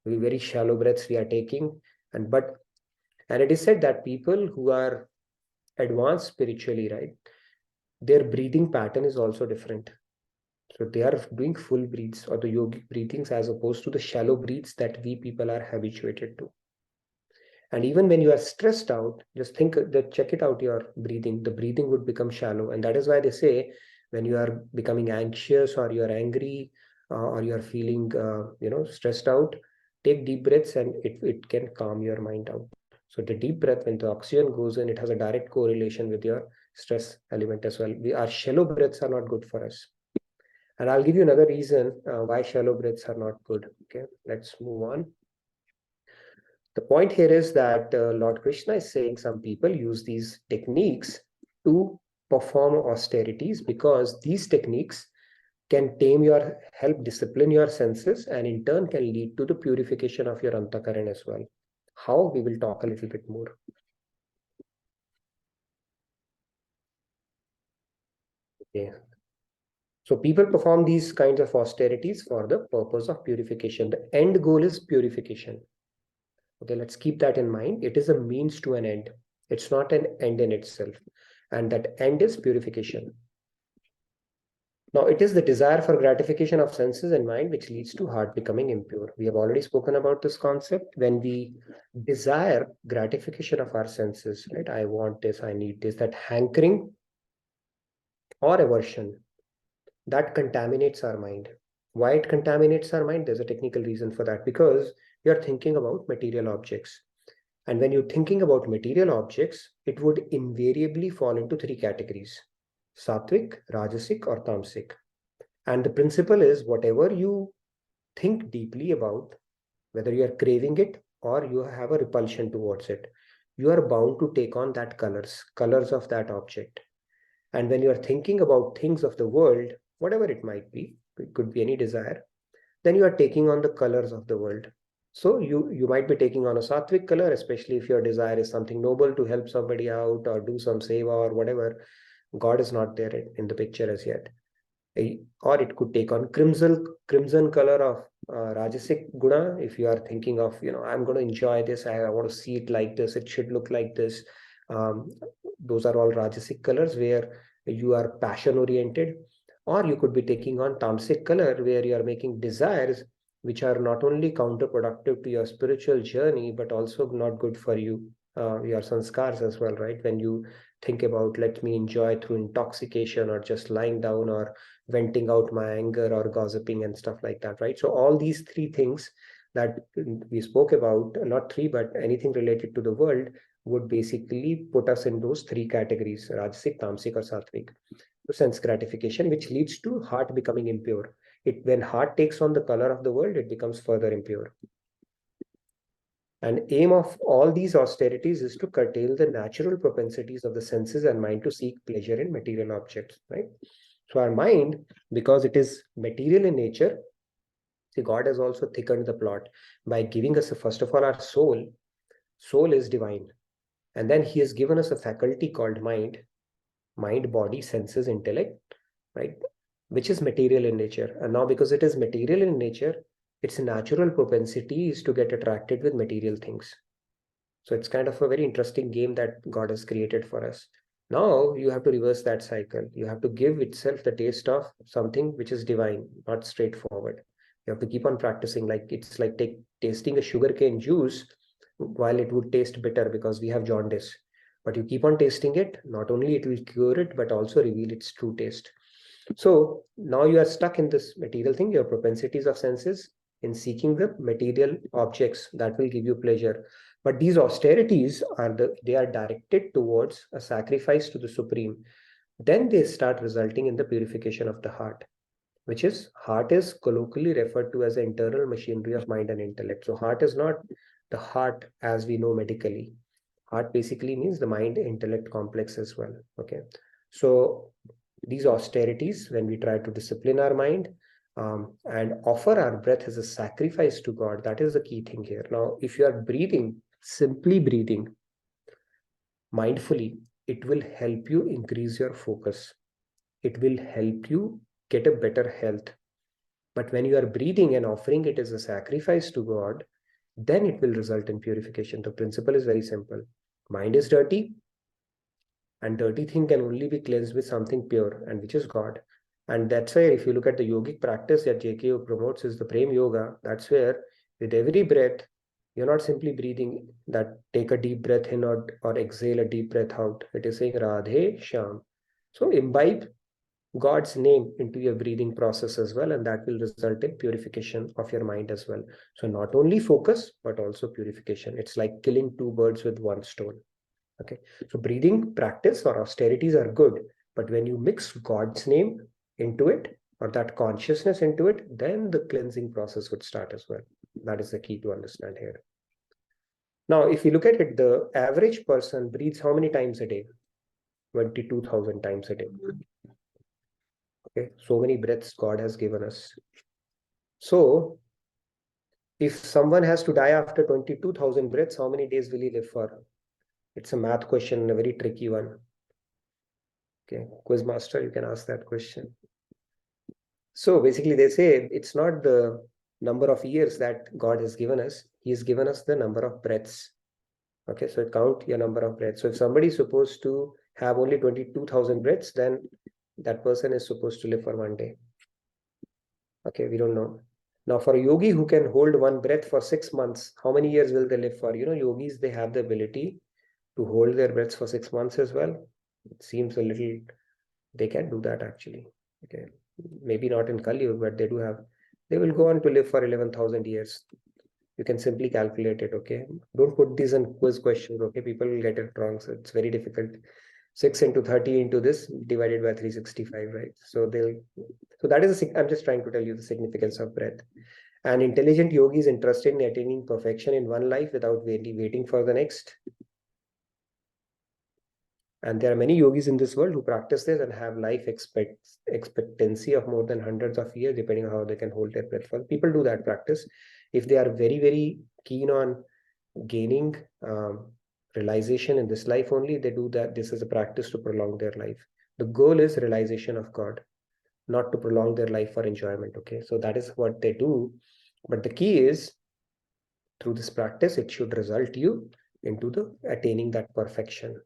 Very shallow breaths we are taking. And it is said that people who are advanced spiritually, right, their breathing pattern is also different. So they are doing full breaths or the yogic breathings as opposed to the shallow breaths that we people are habituated to. And even when you are stressed out, just think that, check it out, your breathing, the breathing would become shallow. And that is why they say when you are becoming anxious or you're angry or you're feeling, stressed out, take deep breaths and it can calm your mind out. So the deep breath, when the oxygen goes in, it has a direct correlation with your stress element as well. Our shallow breaths are not good for us. And I'll give you another reason why shallow breaths are not good. Okay, let's move on. The point here is that Lord Krishna is saying some people use these techniques to perform austerities because these techniques can help discipline your senses and in turn can lead to the purification of your antakaran as well. How? We will talk a little bit more. Okay. So people perform these kinds of austerities for the purpose of purification. The end goal is purification. Okay, let's keep that in mind. It is a means to an end. It's not an end in itself. And that end is purification. Now, it is the desire for gratification of senses and mind which leads to heart becoming impure. We have already spoken about this concept. When we desire gratification of our senses, right? I want this, I need this, that hankering or aversion, that contaminates our mind. Why it contaminates our mind? There's a technical reason for that, because you're thinking about material objects. And when you're thinking about material objects, it would invariably fall into three categories: Sattvic, Rajasic, or Tamasic. And the principle is whatever you think deeply about, whether you are craving it or you have a repulsion towards it, you are bound to take on that colors of that object. And when you are thinking about things of the world, whatever it might be, it could be any desire, then you are taking on the colors of the world. So you might be taking on a sattvic color, especially if your desire is something noble to help somebody out or do some seva or whatever. God is not there in the picture as yet. Or it could take on crimson color of Rajasic Guna. If you are thinking of, I'm going to enjoy this, I want to see it like this, it should look like this. Those are all Rajasic colors where you are passion oriented. Or you could be taking on Tamasic color where you are making desires which are not only counterproductive to your spiritual journey, but also not good for you, your sanskars as well, right? When you think about, let me enjoy through intoxication or just lying down or venting out my anger or gossiping and stuff like that, right? So all these three things that we spoke about, not three, but anything related to the world, would basically put us in those three categories: Rajasic, Tamasic, or Sattvic. So sense gratification, which leads to heart becoming impure. When heart takes on the color of the world, it becomes further impure. And aim of all these austerities is to curtail the natural propensities of the senses and mind to seek pleasure in material objects, right? So our mind, because it is material in nature, see, God has also thickened the plot by giving us, first of all, our soul. Soul is divine. And then he has given us a faculty called mind, body, senses, intellect, right? Which is material in nature. And now because it is material in nature, its natural propensity is to get attracted with material things. So it's kind of a very interesting game that God has created for us. Now you have to reverse that cycle. You have to give itself the taste of something which is divine, not straightforward. You have to keep on practicing. Like it's like tasting a sugarcane juice while it would taste bitter because we have jaundice. But you keep on tasting it, not only it will cure it, but also reveal its true taste. So now you are stuck in this material thing, your propensities of senses, in seeking the material objects that will give you pleasure. But these austerities they are directed towards a sacrifice to the Supreme. Then they start resulting in the purification of the heart, which is, heart is colloquially referred to as the internal machinery of mind and intellect. So heart is not the heart as we know medically. Heart basically means the mind intellect complex as well. Okay. So these austerities, when we try to discipline our mind and offer our breath as a sacrifice to God, that is the key thing here. Now, if you are breathing, simply breathing mindfully, it will help you increase your focus. It will help you get a better health. But when you are breathing and offering it as a sacrifice to God, then it will result in purification. The principle is very simple. Mind is dirty, and dirty thing can only be cleansed with something pure, and which is God. And that's why if you look at the yogic practice that JKO promotes is the Prem Yoga. That's where with every breath, you're not simply breathing that take a deep breath in or exhale a deep breath out. It is saying Radhe Sham. So imbibe God's name into your breathing process as well, and that will result in purification of your mind as well. So not only focus, but also purification. It's like killing two birds with one stone. Okay, so breathing practice or austerities are good, but when you mix God's name into it or that consciousness into it, then the cleansing process would start as well. That is the key to understand here. Now, if you look at it, the average person breathes how many times a day? 22,000 times a day. Okay, so many breaths God has given us. So if someone has to die after 22,000 breaths, how many days will he live for? It's a math question, a very tricky one. Okay, quiz master, you can ask that question. So basically they say it's not the number of years that God has given us. He has given us the number of breaths. Okay, so count your number of breaths. So if somebody is supposed to have only 22,000 breaths, then that person is supposed to live for 1 day. Okay, we don't know. Now for a yogi who can hold one breath for 6 months, how many years will they live for? Yogis, they have the ability to hold their breaths for 6 months as well. It seems a little, they can do that actually. Okay, maybe not in Kali Yuga, but they will go on to live for 11,000 years. You can simply calculate it. Okay, don't put these in quiz questions. Okay, people will get it wrong. So it's very difficult. 6 into 30 into this divided by 365, right? So that is I'm just trying to tell you the significance of breath. An intelligent yogi is interested in attaining perfection in one life without waiting for the next. And there are many yogis in this world who practice this and have life expectancy of more than hundreds of years, depending on how they can hold their breath for. People do that practice. if they are very, very keen on gaining realization in this life only, they do that. This is a practice to prolong their life. The goal is realization of God, not to prolong their life for enjoyment. Okay, so that is what they do. But the key is, through this practice, it should result you into the attaining that perfection.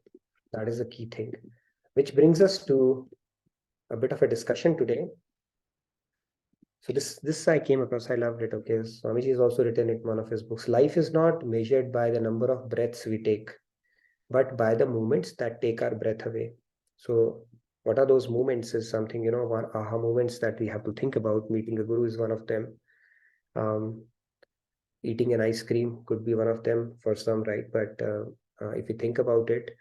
That is the key thing, which brings us to a bit of a discussion today. So this I came across, I loved it. Okay, Swamiji has also written in one of his books, life is not measured by the number of breaths we take, but by the moments that take our breath away. So what are those moments is something, one aha moments that we have to think about. Meeting a guru is one of them. Eating an ice cream could be one of them for some, right? But if you think about it,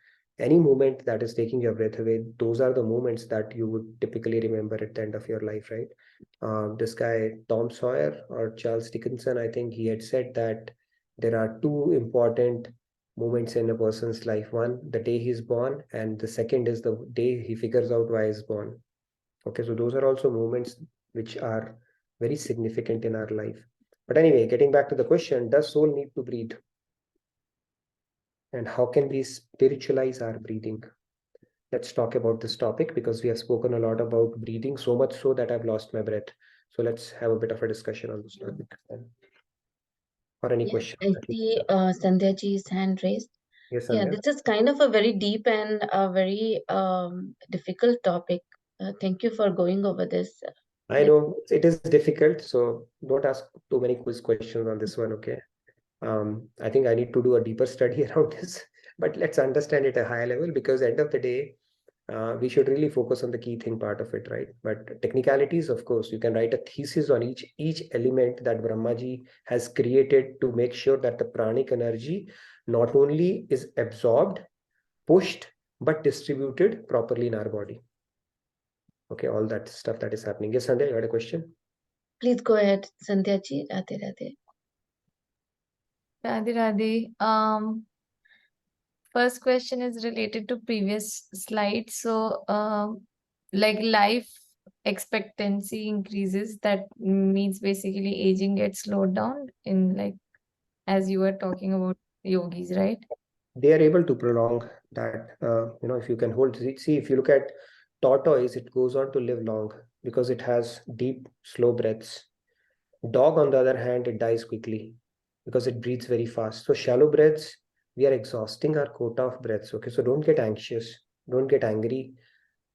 any moment that is taking your breath away, those are the moments that you would typically remember at the end of your life, right? This guy, Tom Sawyer or Charles Dickinson, I think he had said that there are two important moments in a person's life. One, the day he's born, and the second is the day he figures out why he's born. Okay, so those are also moments which are very significant in our life. But anyway, getting back to the question, does soul need to breathe? And how can we spiritualize our breathing? Let's talk about this topic, because we have spoken a lot about breathing, so much so that I've lost my breath. So let's have a bit of a discussion on this topic. Or any questions? I see Sandhya ji's hand raised. Yes, Yeah, Sandhya. this is kind of a very deep and a very difficult topic. Thank you for going over this. I know it is difficult, so don't ask too many quiz questions on this one, okay? I think I need to do a deeper study around this, but let's understand it at a higher level, because at the end of the day, we should really focus on the key thing part of it, right? But technicalities, of course, you can write a thesis on each element that Brahmaji has created to make sure that the pranic energy not only is absorbed, pushed, but distributed properly in our body. Okay, all that stuff that is happening. Yes, Sandhya, you had a question? Please go ahead, Sandhya ji. Radhe Radhe. Radhe Radhe. First question is related to previous slide. So, like life expectancy increases, that means basically aging gets slowed down in, like, as you were talking about yogis, right? They are able to prolong that. If you can hold, see, if you look at tortoise, it goes on to live long because it has deep, slow breaths. Dog, on the other hand, it dies quickly because it breathes very fast. So shallow breaths, we are exhausting our quota of breaths. Okay, so don't get anxious, don't get angry.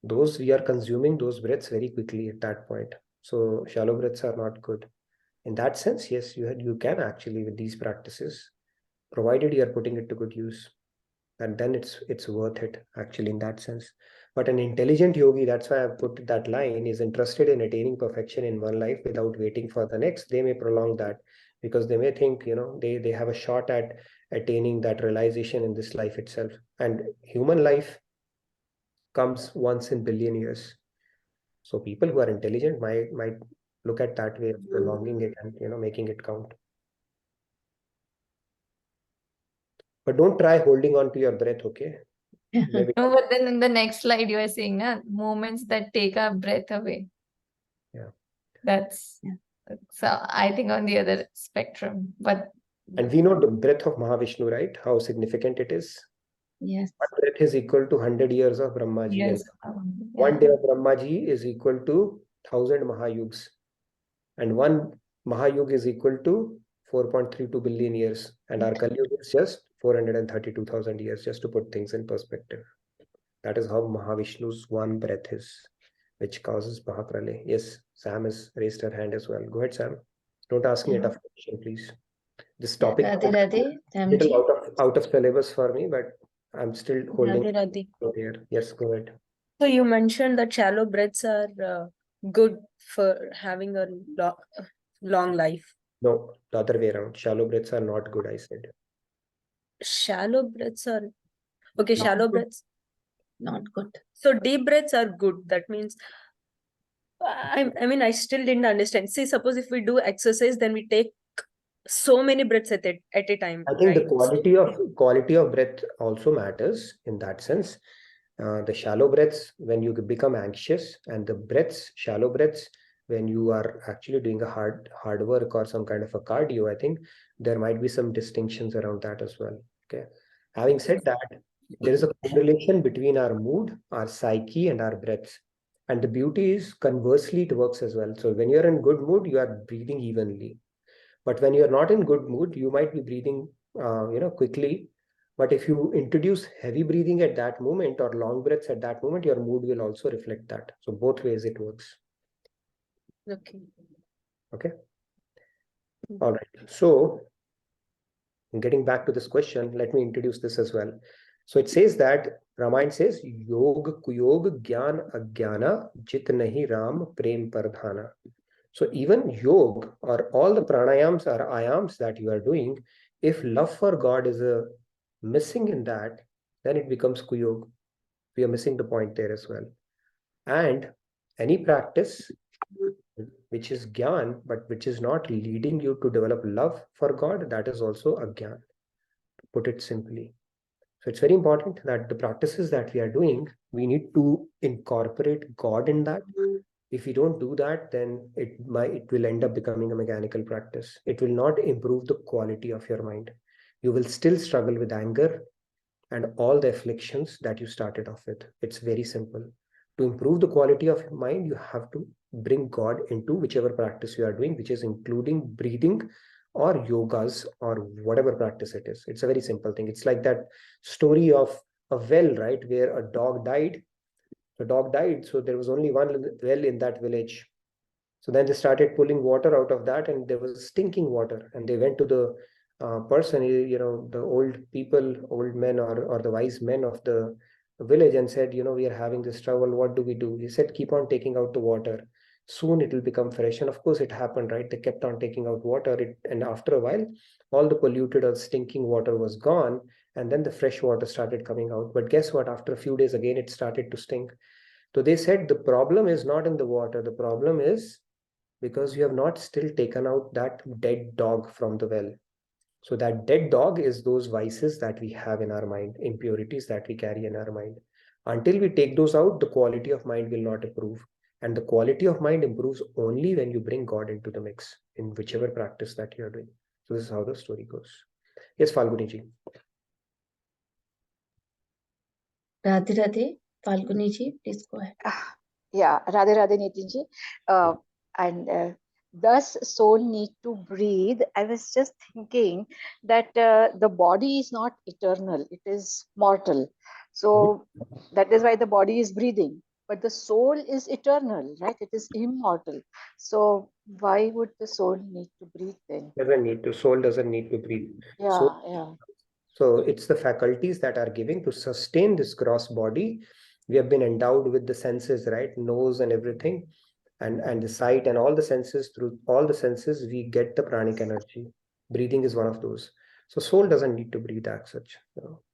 We are consuming those breaths very quickly at that point. So shallow breaths are not good. In that sense, yes, you can actually, with these practices, provided you are putting it to good use, and then it's worth it actually in that sense. But an intelligent yogi, that's why I've put that line, is interested in attaining perfection in one life without waiting for the next. They may prolong that because they may think, they have a shot at attaining that realization in this life itself. And human life comes once in billion years. So people who are intelligent might look at that way of prolonging it and making it count. But don't try holding on to your breath, okay? Maybe. No, but then in the next slide you are saying moments that take our breath away. Yeah. That's so I think on the other spectrum. But and we know the breath of Mahavishnu, right? How significant it is. Yes. One breath is equal to 100 years of Brahmaji. yes, And one day of Brahmaji is equal to 1000 Mahayugs. And one Mahayug is equal to 4.32 billion years. And our Kali Yuga is just 432,000 years, just to put things in perspective. That is how Mahavishnu's one breath is, which causes Mahapralay. Yes, Sam has raised her hand as well. Go ahead, Sam. Don't ask me a tough question, please. This topic is a little out of syllabus for me, but I'm still holding Radhe. here. Yes, go ahead. So you mentioned that shallow breaths are good for having a long life. No, the other way around. Shallow breaths are not good, I said. Shallow breaths are okay. Not Shallow good. breaths, not good. So deep breaths are good. That means I mean I still didn't understand. See, suppose if we do exercise, then we take so many breaths at a time. I think right? the quality of breath also matters in that sense. The shallow breaths, when you become anxious, and the breaths, shallow breaths, when you are actually doing a hard work or some kind of a cardio, I think there might be some distinctions around that as well. Okay. Having said that, there is a correlation between our mood, our psyche, and our breaths. And the beauty is conversely, it works as well. So when you're in good mood, you are breathing evenly. But when you're not in good mood, you might be breathing, quickly. But if you introduce heavy breathing at that moment or long breaths at that moment, your mood will also reflect that. So both ways it works. Okay. Okay. All right. So getting back to this question, let me introduce this as well. So it says that Ramayana says, Yog Kuyog Gyan Agyana Jit Nahi Ram Prem Pardhana. So even yog or all the pranayams or ayams that you are doing, if love for God is missing in that, then it becomes kuyog. We are missing the point there as well. And any practice which is gyan, but which is not leading you to develop love for God, that is also a gyan, to put it simply. So it's very important that the practices that we are doing, we need to incorporate God in that. If you don't do that, then it will end up becoming a mechanical practice. It will not improve the quality of your mind. You will still struggle with anger and all the afflictions that you started off with. It's very simple. To improve the quality of your mind, you have to bring God into whichever practice you are doing, which is including breathing or yogas or whatever practice it is. It's a very simple thing. It's like that story of a well, right, where a dog died. The dog died, so there was only one well in that village. So then they started pulling water out of that, and there was stinking water. And they went to the person, the old people, old men or the wise men of the village, and said, we are having this trouble. What do we do? He said, keep on taking out the water. Soon it will become fresh. And of course, it happened, right? They kept on taking out water, and after a while, all the polluted or stinking water was gone, and then the fresh water started coming out. But guess what? After a few days, again, it started to stink. So they said the problem is not in the water. The problem is because you have not still taken out that dead dog from the well. So that dead dog is those vices that we have in our mind, impurities that we carry in our mind. Until we take those out, the quality of mind will not improve. And the quality of mind improves only when you bring God into the mix in whichever practice that you are doing. So this is how the story goes. Yes, Falguni ji. Radhe Radhe. Falguni ji, please go ahead. Yeah, Radhe Radhe Nitin ji. And thus soul need to breathe. I was just thinking that the body is not eternal, it is mortal. So that is why the body is breathing. But the soul is eternal, right? It is immortal. So why would the soul need to breathe then? Soul doesn't need to breathe. Yeah. So it's the faculties that are giving to sustain this gross body. We have been endowed with the senses, right? Nose and everything, and the sight and all the senses. Through all the senses, we get the pranic energy. Breathing is one of those. So soul doesn't need to breathe as such.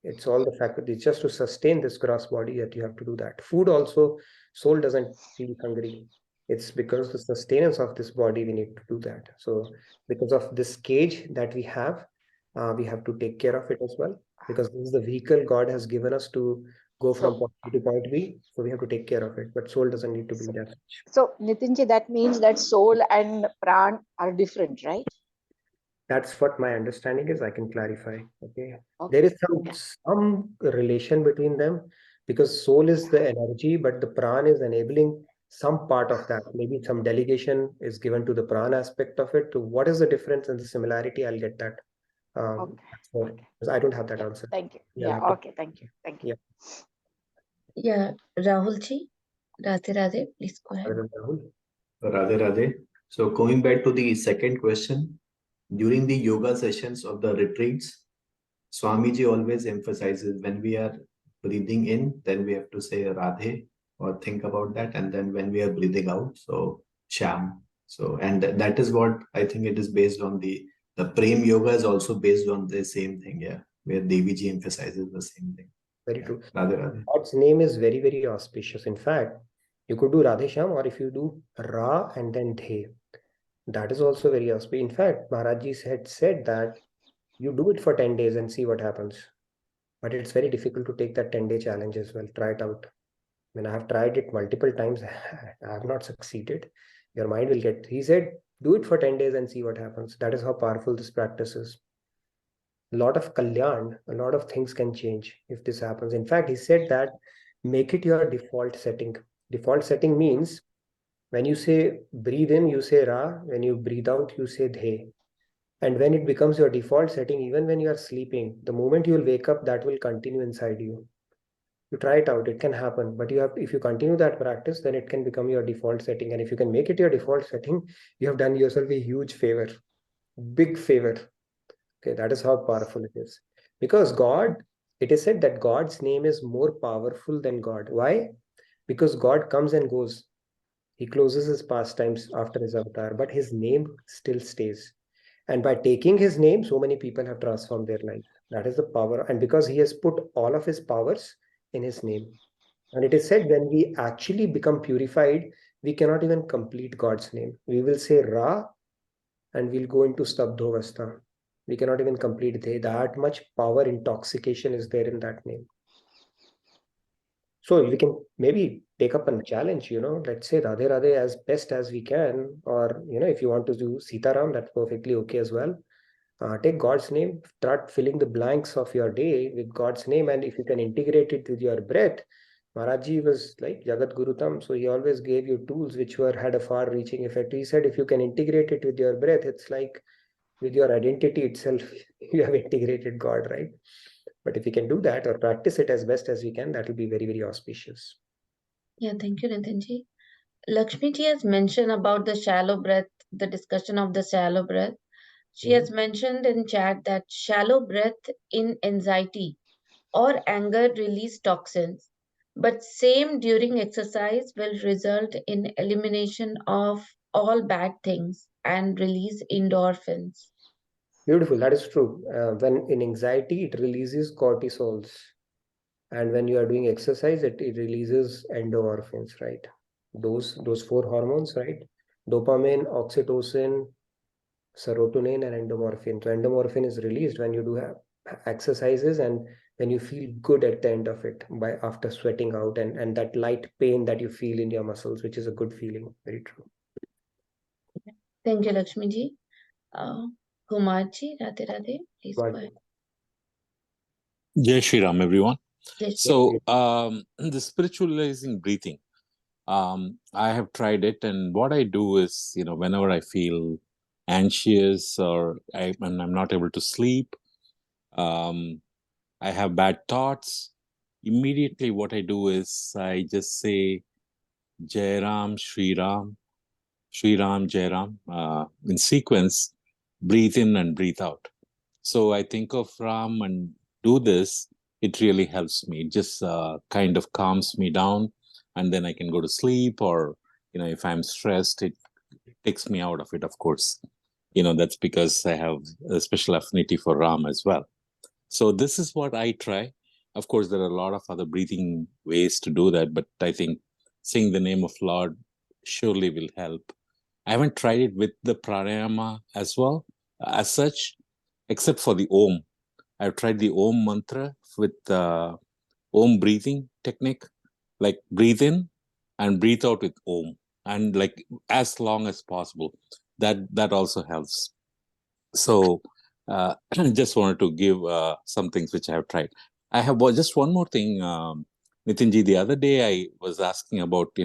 It's all the faculties just to sustain this gross body that you have to do that. Food also, soul doesn't feel hungry. It's because the sustenance of this body, we need to do that. So because of this cage that we have to take care of it as well, because this is the vehicle God has given us to go from point A to point B. So we have to take care of it. But soul doesn't need to breathe as such. So Nitinji, that means that soul and pran are different, right? That's what my understanding is. I can clarify. Okay. There is some relation between them, because soul is the energy, but the pran is enabling some part of that. Maybe some delegation is given to the pran aspect of it. So what is the difference and the similarity? I'll get that. Because I don't have that answer. Thank you. Thank you. Yeah, Rahul ji, Radhe Radhe, please go ahead. Radhe Radhe. So going back to the second question, during the yoga sessions of the retreats, Swamiji always emphasizes when we are breathing in, then we have to say Radhe or think about that. And then when we are breathing out, so Sham. So, and that is what I think it is based on. The Prem Yoga is also based on the same thing, where Devi ji emphasizes the same thing. Very true. Radhe Radhe. God's name is very, very auspicious. In fact, you could do Radhe Sham, or if you do Ra and then The, that is also very auspicious. In fact, Maharaj ji had said that you do it for 10 days and see what happens. But it's very difficult to take that 10-day challenge as well. Try it out. I have tried it multiple times. I have not succeeded. Your mind will get, he said, do it for 10 days and see what happens. That is how powerful this practice is. A lot of kalyan, a lot of things can change if this happens. In fact, he said that make it your default setting. Default setting means when you say breathe in, you say Ra. When you breathe out, you say Dhe. And when it becomes your default setting, even when you are sleeping, the moment you will wake up, that will continue inside you. You try it out, it can happen. But you have, if you continue that practice, then it can become your default setting. And if you can make it your default setting, you have done yourself a huge favor, big favor. Okay, that is how powerful it is. Because God, it is said that God's name is more powerful than God. Why? Because God comes and goes. He closes his pastimes after his avatar, but his name still stays. And by taking his name, so many people have transformed their life. That is the power. And because he has put all of his powers in his name. And it is said when we actually become purified, we cannot even complete God's name. We will say Ra and we'll go into Stabdhovastha. We cannot even complete De. That much power intoxication is there in that name. So we can maybe take up a challenge, let's say Radhe Radhe as best as we can, or, if you want to do Sitaram, that's perfectly okay as well. Take God's name, start filling the blanks of your day with God's name. And if you can integrate it with your breath, Maharajji was like Jagat Gurutam. So he always gave you tools which had a far reaching effect. He said, if you can integrate it with your breath, it's like with your identity itself, you have integrated God, right? But if we can do that or practice it as best as we can, that will be very, very auspicious. Yeah, thank you, Nitinji. Lakshmi ji has mentioned about the shallow breath, the discussion of the shallow breath. She has mentioned in chat that shallow breath in anxiety or anger release toxins, but same during exercise will result in elimination of all bad things and release endorphins. Beautiful, that is true. When in anxiety, it releases cortisols. And when you are doing exercise, it releases endorphins, right? Those four hormones, right? Dopamine, oxytocin, serotonin, and endomorphin. So endomorphin is released when you do exercises and when you feel good at the end of it after sweating out and that light pain that you feel in your muscles, which is a good feeling. Very true. Thank you, Lakshmi ji. Kumar ji, Radhe Radhe, please go ahead. Jai Shri Ram, everyone. Jai Shri So, the spiritualizing breathing, I have tried it, and what I do is, whenever I feel anxious or I'm not able to sleep, I have bad thoughts, immediately what I do is I just say Jai Ram, Shri Ram, Jai Ram, in sequence, breathe in and breathe out. So I think of Ram and do this, it really helps me. It just kind of calms me down, and then I can go to sleep, or, if I'm stressed, it takes me out of it, of course. That's because I have a special affinity for Ram as well. So this is what I try. Of course, there are a lot of other breathing ways to do that, but I think saying the name of Lord surely will help. I haven't tried it with the pranayama as well, as such, except for the Om. I've tried the Om mantra with Om breathing technique, like breathe in and breathe out with Om, and like as long as possible. That also helps. So just wanted to give some things which I have tried. I have just one more thing, Nitinji. The other day I was asking about,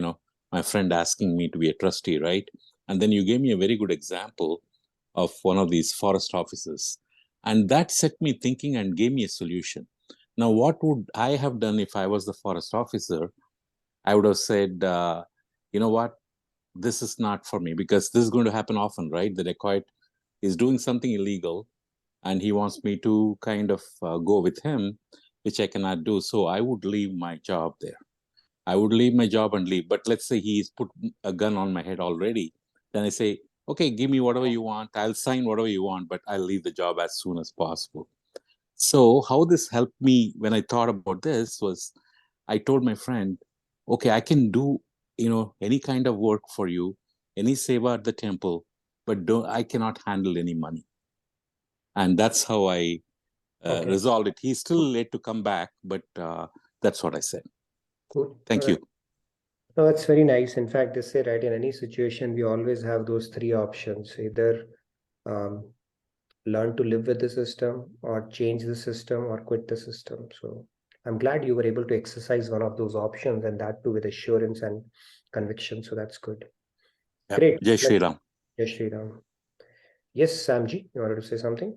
my friend asking me to be a trustee, right? And then you gave me a very good example of one of these forest officers. And that set me thinking and gave me a solution. Now, what would I have done if I was the forest officer? I would have said, you know what, this is not for me, because this is going to happen often, right? The dacoit is doing something illegal and he wants me to kind of go with him, which I cannot do. So I would leave my job there. I would leave my job and leave. But let's say he's put a gun on my head already. Then I say, okay, give me whatever you want. I'll sign whatever you want, but I'll leave the job as soon as possible. So how this helped me when I thought about this was, I told my friend, okay, I can do, any kind of work for you, any seva at the temple, but I cannot handle any money. And that's how I resolved it. He's still late to come back, but that's what I said. Cool. Thank you. No, it's very nice. In fact, they say, right, in any situation, we always have those three options. Either learn to live with the system, or change the system, or quit the system. So I'm glad you were able to exercise one of those options, and that too with assurance and conviction. So that's good. Yep. Great. Jai Shri Ram. Jai Shri Ram. Yes, Samji, you wanted to say something?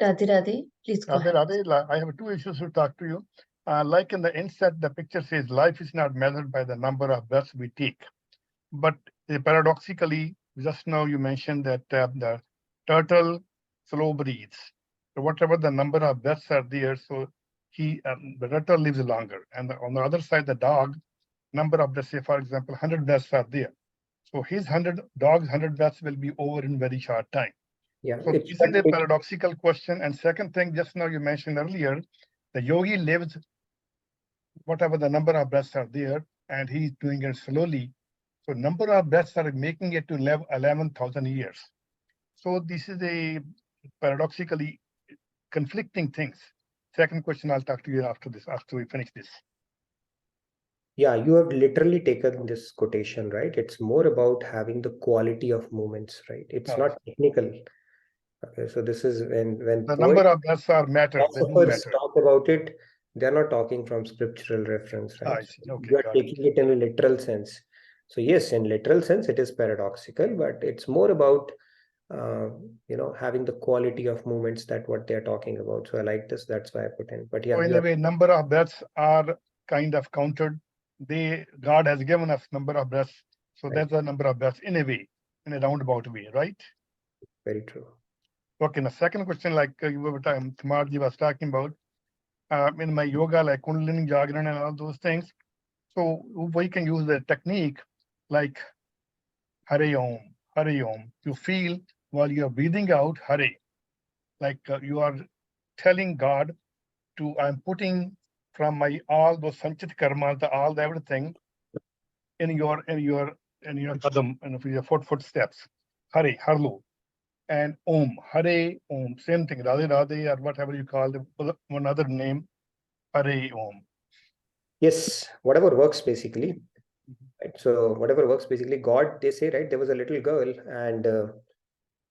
Radhe Radhe, please go ahead. Radhe, I have two issues to talk to you. Like in the inset, the picture says life is not measured by the number of breaths we take. But paradoxically, just now you mentioned that the turtle slow breathes. So whatever the number of breaths are there, so the turtle lives longer. And on the other side, the dog, number of, let's say, for example, 100 breaths are there. So his 100 breaths will be over in very short time. Yeah. So this is a paradoxical question. And second thing, just now you mentioned earlier, the yogi lives whatever the number of breaths are there, and he's doing it slowly. So number of breaths are making it to 11,000 years. So this is a paradoxically conflicting things. Second question, I'll talk to you after this, after we finish this. Yeah, you have literally taken this quotation, right? It's more about having the quality of movements, right? It's not technical. Okay, so this is when the number of breaths are matter. philosophers talk about it, they're not talking from scriptural reference, right? I see. Okay, you are taking it in a literal sense. So yes, in literal sense, it is paradoxical, but it's more about having the quality of movements, that what they're talking about. So I like this. That's why I put in. But yeah, so in a way, number of breaths are kind of counted. God has given us number of breaths, so that's the number of breaths in a way, in a roundabout way, right? Very true. Okay, the second question, like Tamarji was talking about, in my yoga, like Kundalini, Jagran, and all those things. So we can use the technique like Hare Om, Hare Om. You feel while you are breathing out, Hare, like you are telling God I'm putting from my all those sanchit karmas, all everything in your kadam, and your footsteps. Hare, Harlo. And Om, Hare Om, same thing, Radhe Radhe, or whatever you call the one other name, Hare Om. Yes, whatever works basically. Right? So whatever works basically, God, they say, right? There was a little girl, and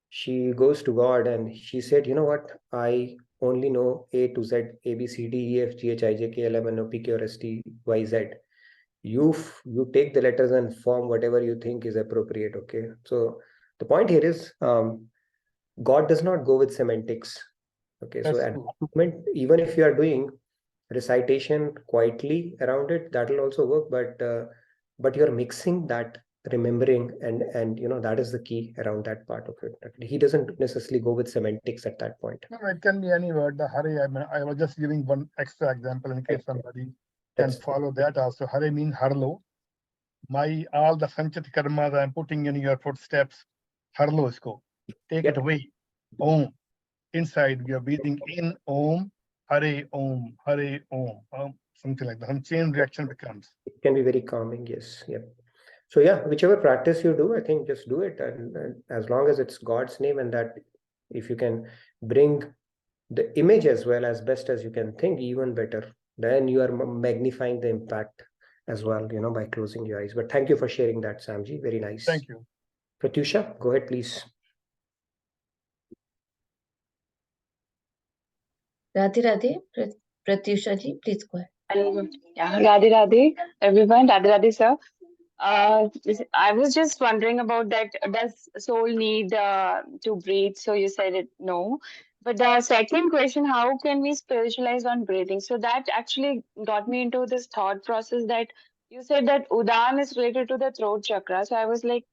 she goes to God, and she said, you know what? I only know A to Z, A, B, C, D, E, F, G, H, I, J, K, L, M, N, O, P, Q, R, S, T, Y, Z. You take the letters and form whatever you think is appropriate. Okay. So the point here is, God does not go with semantics. Okay. That's so at that moment, even if you are doing recitation quietly around it, that will also work. But you're mixing that remembering, and that is the key around that part of it. He doesn't necessarily go with semantics at that point. No, it can be any word. The Hare, I was just giving one extra example in case somebody can follow that also. Hare means Harlo. All the sanchit karma that I'm putting in your footsteps, Harlo isko. Take it away. Om. Inside, we are breathing in Om, Hare Om, Hare Om. Something like that. Some chain reaction becomes. It can be very calming. Yes. Yeah. So yeah, whichever practice you do, I think just do it, and as long as it's God's name, and that if you can bring the image as well as best as you can think, even better, then you are magnifying the impact as well, by closing your eyes. But thank you for sharing that, Samji. Very nice. Thank you. Pratyusha, go ahead, please. Radhe Radhe, Pratyusha ji, please go ahead. Yeah, Radhe Radhe, everyone. Radhe Radhe, sir. I was just wondering about that. Does soul need to breathe? So you said it no. But the second question, how can we spiritualize on breathing? So that actually got me into this thought process that you said that Udan is related to the throat chakra. So I was like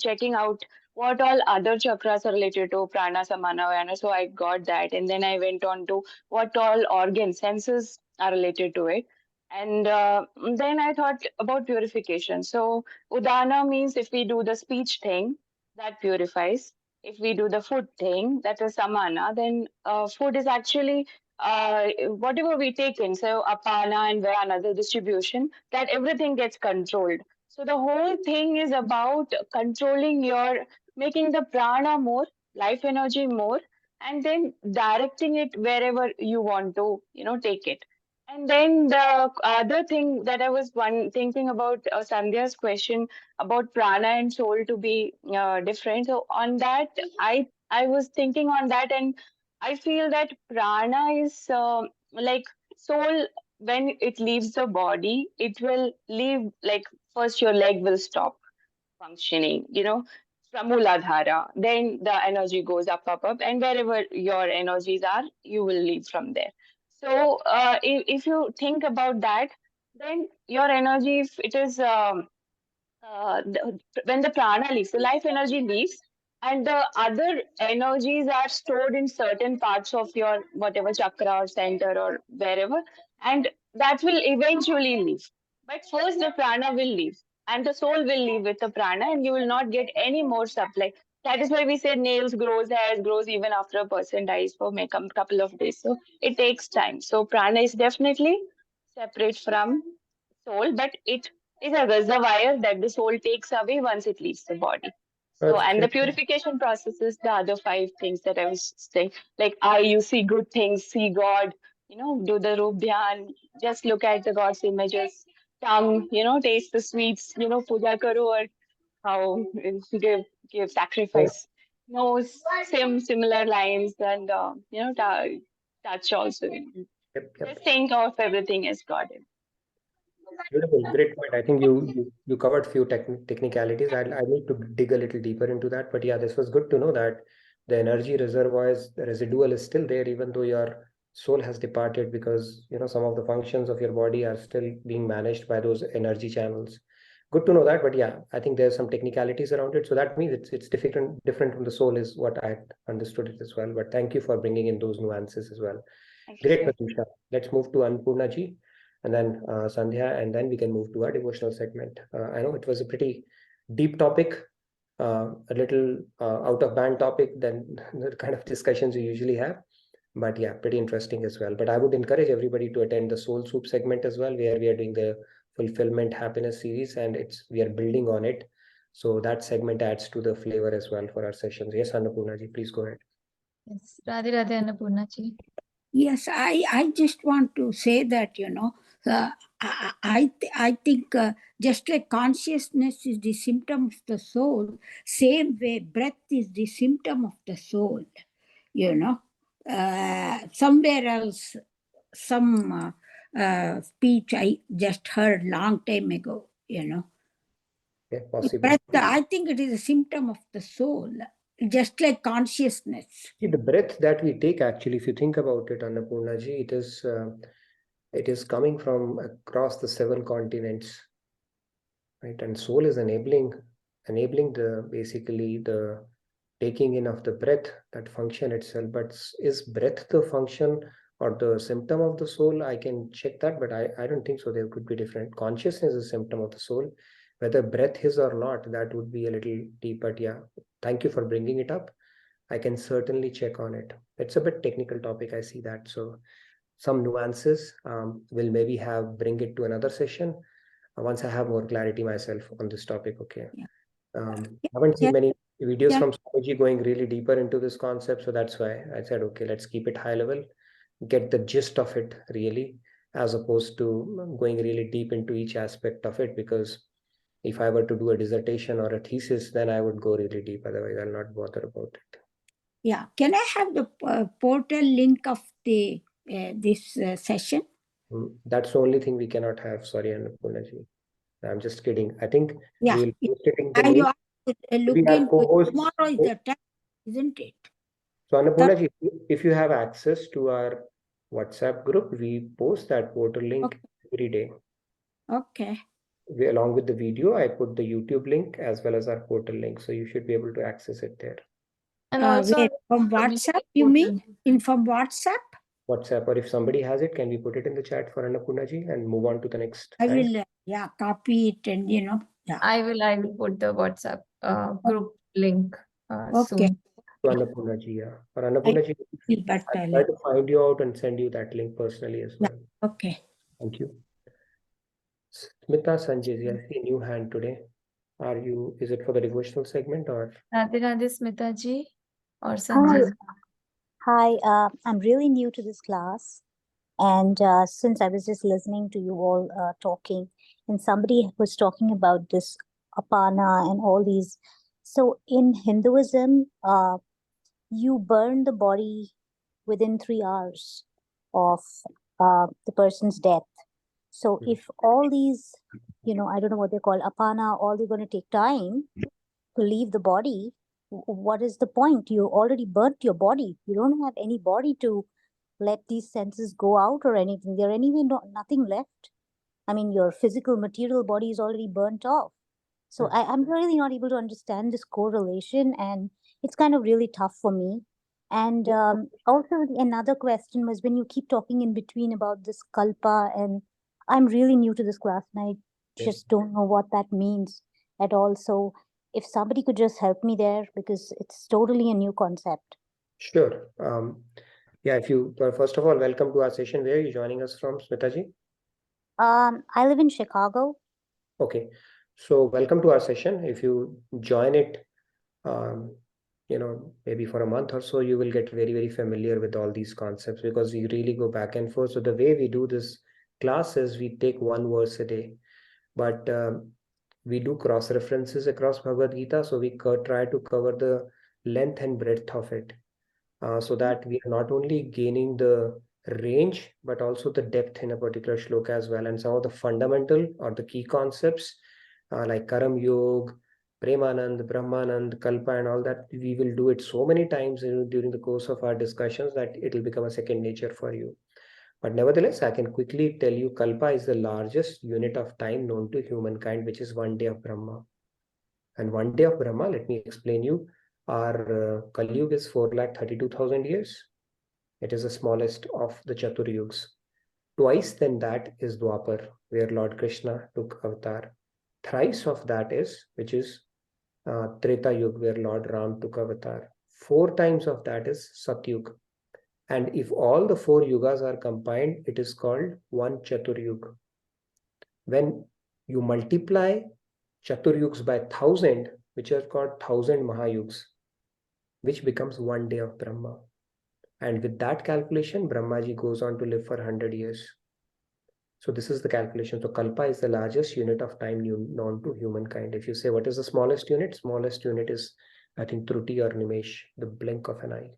checking out what all other chakras are related to prana, samana, vayana. So I got that. And then I went on to what all organs, senses are related to it. And then I thought about purification. So Udana means if we do the speech thing, that purifies. If we do the food thing, that is samana, then food is actually whatever we take in. So apana and vayana, the distribution, that everything gets controlled. So the whole thing is about controlling making the prana more, life energy more, and then directing it wherever you want to, take it. And then the other thing that I was thinking about Sandhya's question about prana and soul to be different. So on that, I was thinking on that, and I feel that prana is like soul. When it leaves the body, it will leave, like first your leg will stop functioning, from Muladhara. Then the energy goes up, and wherever your energies are, you will leave from there. So if you think about that, then your energy, if it is when the prana leaves, the life energy leaves, and the other energies are stored in certain parts of your whatever chakra or center or wherever, and that will eventually leave. But first, the prana will leave, and the soul will leave with the prana, and you will not get any more supply. That is why we say nails grows, hairs grows even after a person dies for a couple of days. So it takes time. So prana is definitely separate from soul, but it is a reservoir that the soul takes away once it leaves the body. So, and the purification process is the other 5 things that I was saying. Like eye, you see good things, see God, do the Roop Dhyan, just look at the God's images. Tongue, taste the sweets, puja karo, or how give sacrifice. Nose, similar lines, and touch also. Just think of everything as God. Beautiful, great point. I think you covered few technicalities. I need to dig a little deeper into that, but yeah, this was good to know that the energy reservoirs, the residual is still there, even though your soul has departed, because some of the functions of your body are still being managed by those energy channels. Good to know that, but yeah, I think there's some technicalities around it. So that means it's different from the soul is what I understood it as well. But thank you for bringing in those nuances as well. Great, Pratusha. Let's move to Annapurna ji, and then Sandhya, and then we can move to our devotional segment. I know it was a pretty deep topic, a little out of band topic than the kind of discussions we usually have, but yeah, pretty interesting as well. But I would encourage everybody to attend the Soul Soup segment as well, where we are doing the Fulfillment Happiness series, and we are building on it. So that segment adds to the flavor as well for our sessions. Yes, Annapurna ji, please go ahead. Yes, Radhe Radhe Annapurna ji. Yes, I just want to say that, I think just like consciousness is the symptom of the soul, same way breath is the symptom of the soul, somewhere else, some speech I just heard long time ago, Yeah, possible. Breath, I think it is a symptom of the soul, just like consciousness. See, the breath that we take, actually, if you think about it, Annapurna ji, it is coming from across the 7 continents, right? And soul is enabling basically the taking in of the breath, that function itself. But is breath the function or the symptom of the soul? I can check that, but I don't think so. There could be different. Consciousness is a symptom of the soul. Whether breath is or not, that would be a little deep. But yeah, thank you for bringing it up. I can certainly check on it. It's a bit technical topic, I see that. So some nuances will maybe bring it to another session once I have more clarity myself on this topic. Okay. Yeah. Haven't seen many videos from Swamiji going really deeper into this concept. So that's why I said, okay, let's keep it high level, get the gist of it really, as opposed to going really deep into each aspect of it, because if I were to do a dissertation or a thesis, then I would go really deep. Otherwise, I'll not bother about it. Yeah. Can I have the portal link of the this session? That's the only thing we cannot have. Sorry, Annapurna ji. I'm just kidding. I think we'll post it in the mail. Tomorrow is the time, isn't it? So Annapurna ji, if you have access to our WhatsApp group, we post that portal link every day. Okay. Along with the video, I put the YouTube link as well as our portal link. So you should be able to access it there. And also from WhatsApp, you mean? From WhatsApp? WhatsApp, or if somebody has it, can we put it in the chat for Annapurna ji and move on to the next? I will, copy it and, Yeah. I will put the WhatsApp group link soon. To Annapurna ji, yeah. For Annapurna ji, I'll try to find you out and send you that link personally as well. Okay. Thank you. Smita Sanjay, I see a new hand today. Is it for the devotional segment or? Radhe Radhe Smita ji or Sanjay? Hi, I'm really new to this class. And since I was just listening to you all talking, and somebody was talking about this apana and all these. So in Hinduism, you burn the body within 3 hours of the person's death. So if all these, I don't know what they call apana, all they're going to take time to leave the body, what is the point? You already burnt your body. You don't have any body to let these senses go out or anything. There anyway nothing left. I mean, your physical material body is already burnt off. So I'm really not able to understand this correlation, and it's kind of really tough for me. And also another question was, when you keep talking in between about this kalpa, and I'm really new to this class and I just don't know what that means at all. So if somebody could just help me there, because it's totally a new concept. Sure. Yeah, if you first of all, welcome to our session. Where are you joining us from, Smitaji? I live in Chicago. Okay, so welcome to our session. If you join it, maybe for a month or so, you will get very, very familiar with all these concepts, because we really go back and forth. So the way we do this class is we take one verse a day, but we do cross references across Bhagavad Gita. So we try to cover the length and breadth of it, so that we are not only gaining the range, but also the depth in a particular shloka as well. And some of the fundamental or the key concepts like Karam Yog, Premanand, Brahmanand, Kalpa, and all that, we will do it so many times during the course of our discussions that it will become a second nature for you. But nevertheless, I can quickly tell you, Kalpa is the largest unit of time known to humankind, which is 1 day of Brahma. And 1 day of Brahma, let me explain you, our Kali Yuga is 432,000 years. It is the smallest of the Chatur Yugas. Twice than that is Dwapar, where Lord Krishna took avatar. Thrice of that is, which is Treta Yuga, where Lord Ram took avatar. 4 times of that is Satyug. And if all the 4 yugas are combined, it is called one Chatur Yuga. When you multiply Chatur Yugas by 1000, which are called 1000 Mahayugas, which becomes 1 day of Brahma. And with that calculation, Brahmaji goes on to live for 100 years. So this is the calculation. So Kalpa is the largest unit of time known to humankind. If you say, what is the smallest unit? Smallest unit is, I think, Truti or Nimesh, the blink of an eye.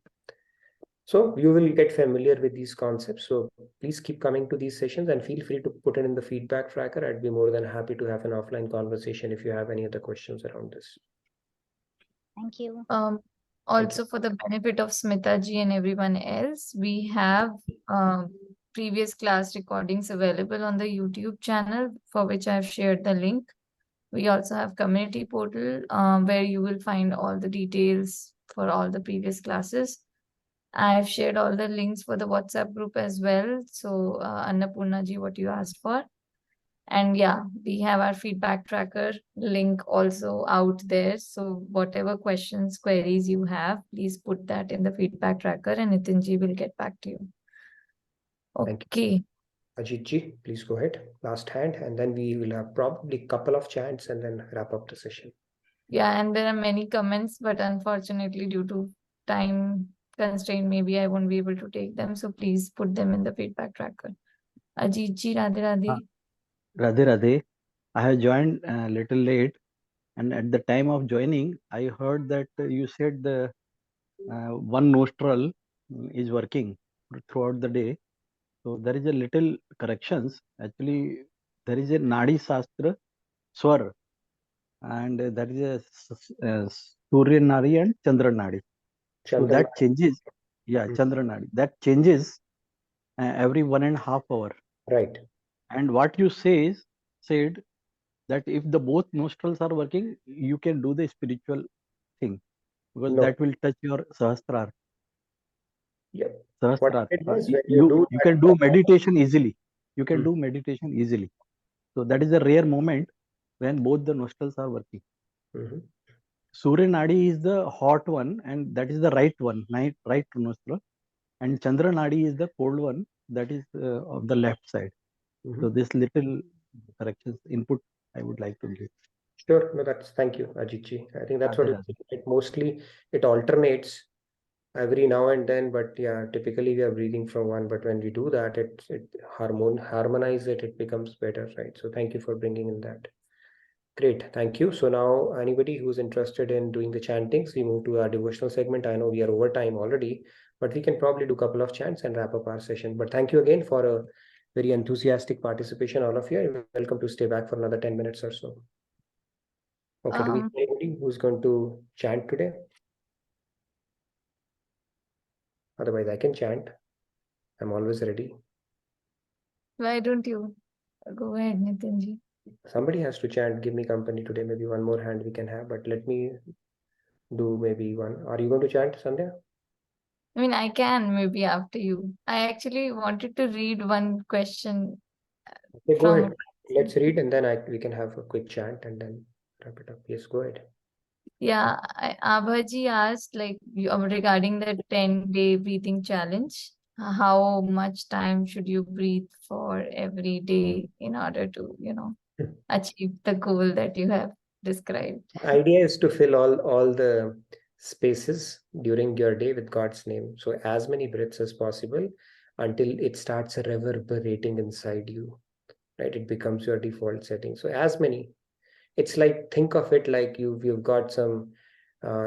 So you will get familiar with these concepts. So please keep coming to these sessions and feel free to put it in the feedback tracker. I'd be more than happy to have an offline conversation if you have any other questions around this. Thank you. Also, for the benefit of Smitaji and everyone else, we have previous class recordings available on the YouTube channel, for which I've shared the link. We also have community portal where you will find all the details for all the previous classes. I've shared all the links for the WhatsApp group as well. So Annapurna ji, what you asked for. And yeah, we have our feedback tracker link also out there. So whatever questions, queries you have, please put that in the feedback tracker and Nitin ji will get back to you. Okay. Ajit ji, please go ahead. Last hand, and then we will have probably a couple of chants and then wrap up the session. Yeah, and there are many comments, but unfortunately due to time constraint, maybe I won't be able to take them. So please put them in the feedback tracker. Ajit ji, Radhe Radhe. Radhe Radhe. I have joined a little late, and at the time of joining, I heard that you said the one nostril is working throughout the day. So there is a little corrections. Actually, there is a Nadi Shastra Swar, and that is a Surya Nadi and Chandra Nadi. So that changes, Chandra Nadi. That changes every 1.5 hours. Right. And what you said that if the both nostrils are working, you can do the spiritual thing, because that will touch your Sahasrara. Yeah. Sahasrara. You can do meditation easily. You can do meditation easily. So that is a rare moment when both the nostrils are working. Surya Nadi is the hot one, and that is the right one, right nostril. And Chandra Nadi is the cold one, that is of the left side. So this little corrections input I would like to give. Sure. No, thank you, Ajit ji. I think that's what it mostly it alternates. every now and then, but yeah, typically we are breathing from one, but when we do that, it harmonize it, it becomes better, right? So thank you for bringing in that. Great, thank you. So now anybody who's interested in doing the chantings, we move to our devotional segment. I know we are over time already, but we can probably do a couple of chants and wrap up our session. But thank you again for a very enthusiastic participation, all of you. You're welcome to stay back for another 10 minutes or so. Okay, do we have anybody who's going to chant today? Otherwise, I can chant. I'm always ready. Why don't you go ahead, Nitinji? Somebody has to chant, give me company today. Maybe one more hand we can have, but let me do maybe one. Are you going to chant, Sandhya? I mean, I can maybe after you. I actually wanted to read one question. Okay, go ahead. Let's read and then we can have a quick chant and then wrap it up. Yes, go ahead. Yeah, Abhaji asked regarding the 10-day breathing challenge. How much time should you breathe for every day in order to, achieve the goal that you have described? Idea is to fill all the spaces during your day with God's name. So as many breaths as possible until it starts reverberating inside you, right? It becomes your default setting. So as many. It's like, think of it like you've got some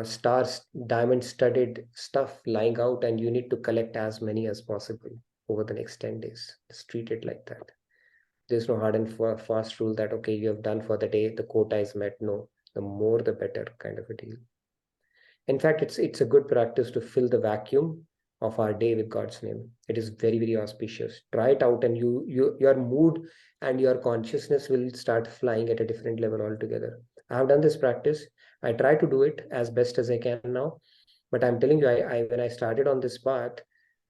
stars, diamond studded stuff lying out, and you need to collect as many as possible over the next 10 days. Just treat it like that. There's no hard and fast rule that, okay, you have done for the day, the quota is met. No, the more the better kind of a deal. In fact, it's a good practice to fill the vacuum of our day with God's name. It is very, very auspicious. Try it out, and your mood and your consciousness will start flying at a different level altogether. I have done this practice. I try to do it as best as I can now, but I'm telling you, I when I started on this path,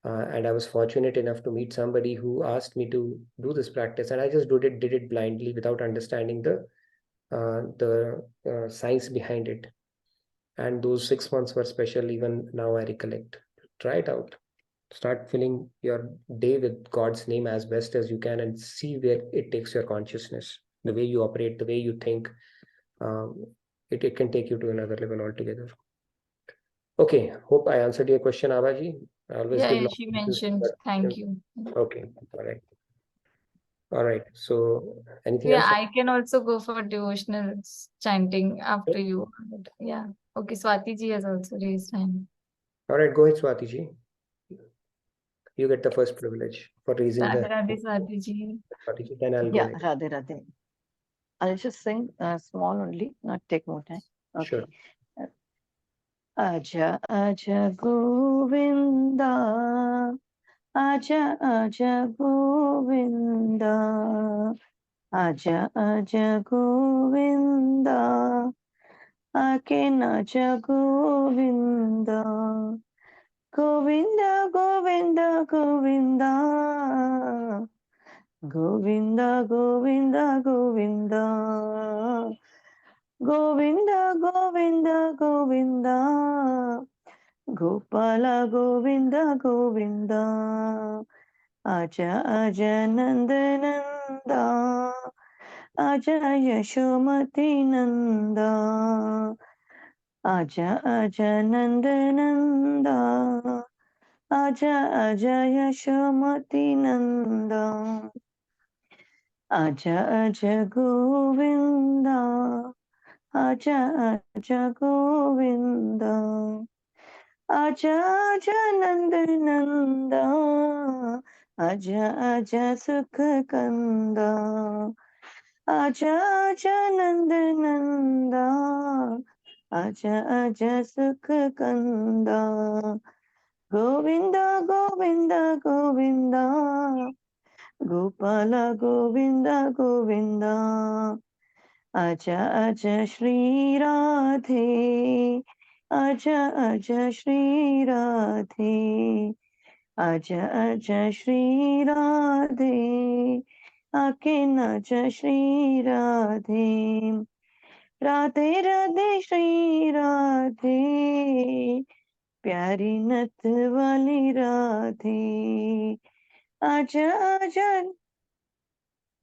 and I was fortunate enough to meet somebody who asked me to do this practice, and I just did it blindly without understanding the science behind it. And those 6 months were special. Even now I recollect. Try it out. Start filling your day with God's name as best as you can and see where it takes your consciousness, the way you operate, the way you think. It can take you to another level altogether. Okay, hope I answered your question, Abaji. I always give Yeah, she mentioned. Thank you. Okay, all right. So anything Yeah, else? I can also go for devotional chanting after you. Yeah. Okay, Swati ji has also raised hand. All right, go ahead, Swati ji. You get the first privilege for raising the Radhe Swati ji. Swati ji, then I'll go ahead. Radhe Radhe. I'll just sing small only, not take more time. Okay. Sure. Aja Aja Govinda, Aja Aja Govinda, Aja Aja Govinda, Ake Naja Govinda, Govinda Govinda Govinda, Govinda Govinda Govinda, Govinda Govinda Govinda, Gopala Govinda Govinda, Aja Aja Nanda Nanda, Aja Yashomati Nanda, Aja Aja Nanda Nanda, Aja Aja Yashomati Nanda, Aja Aja Govinda, Aja Aja Govinda, Aja Aja Nanda Nanda, Aja Aja Sukha Kanda, Aja Aja Nanda Nanda, Aja Aja Sukha Kanda, Govinda Govinda Govinda, Gopala Govinda Govinda, Aja Aja Shri Radhe, Aja Aja Shri Radhe, Aja Aja Shri Radhe, Ake Naja Shri Radhe, Radhe Radhe Shri Radhe, Pyari Nath Wali Radhe, Aja Aja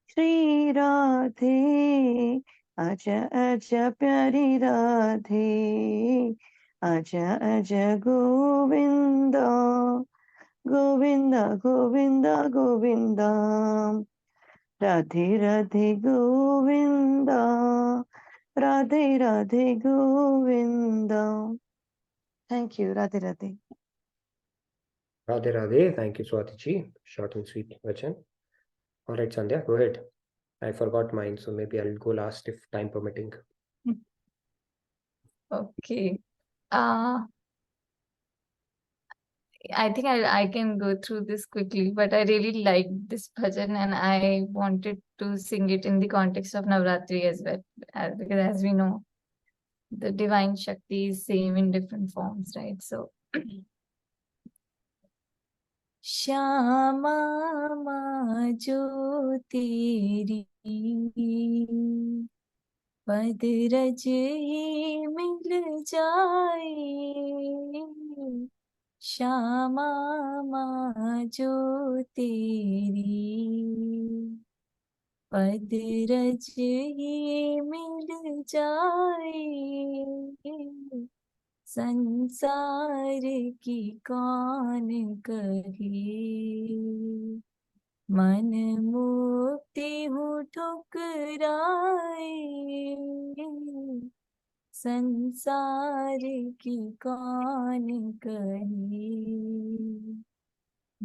Shri Radhe, Aja Aja Pyari Radhe, Aja Aja Govinda, Govinda Govinda Govinda, Radhe Radhe Govinda, Radhe Radhe Govinda. Thank you, Radhe Radhe. Radhe Radhe. Thank you, Swati ji. Short and sweet vachan. All right, Sandhya, go ahead. I forgot mine, so maybe I'll go last if time permitting. Okay. I think I can go through this quickly, but I really liked this bhajan and I wanted to sing it in the context of Navratri as well, because as we know, the divine Shakti is same in different forms, right? So, Shyama ma jo teri पद रज ही मिल जाए श्यामा माँ जो तेरी पद रज ही मिल जाए संसार की कौन कहे मन मुक्ति हूँ ठुकराए संसार की कौन कहे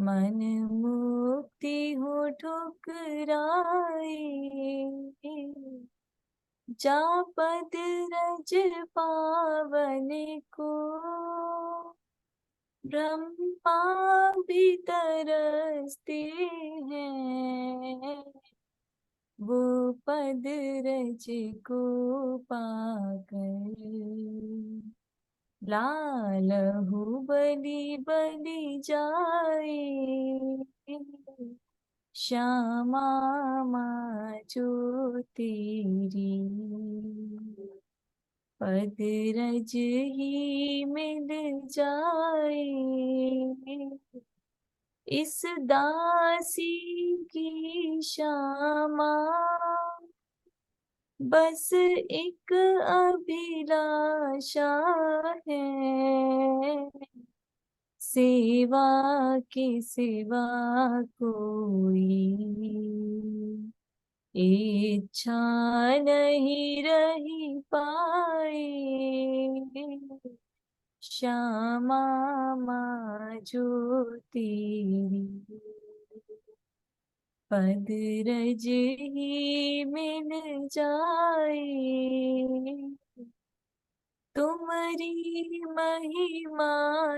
मन मुक्ति हूँ ठुकराए जा पद रज पावन को ब्रह्मा भी तरसते हैं वो पद रज को पाकर लालहु बलि बलि जाए श्यामा माँ जो तेरी पद रज ही मिल जाए इस दासी की श्यामा बस एक अभिलाषा है सेवा के सिवा कोई इच्छा नहीं रही पाए श्यामा माँ जो तेरी पद रज ही मिल जाए तुम्हारी महिमा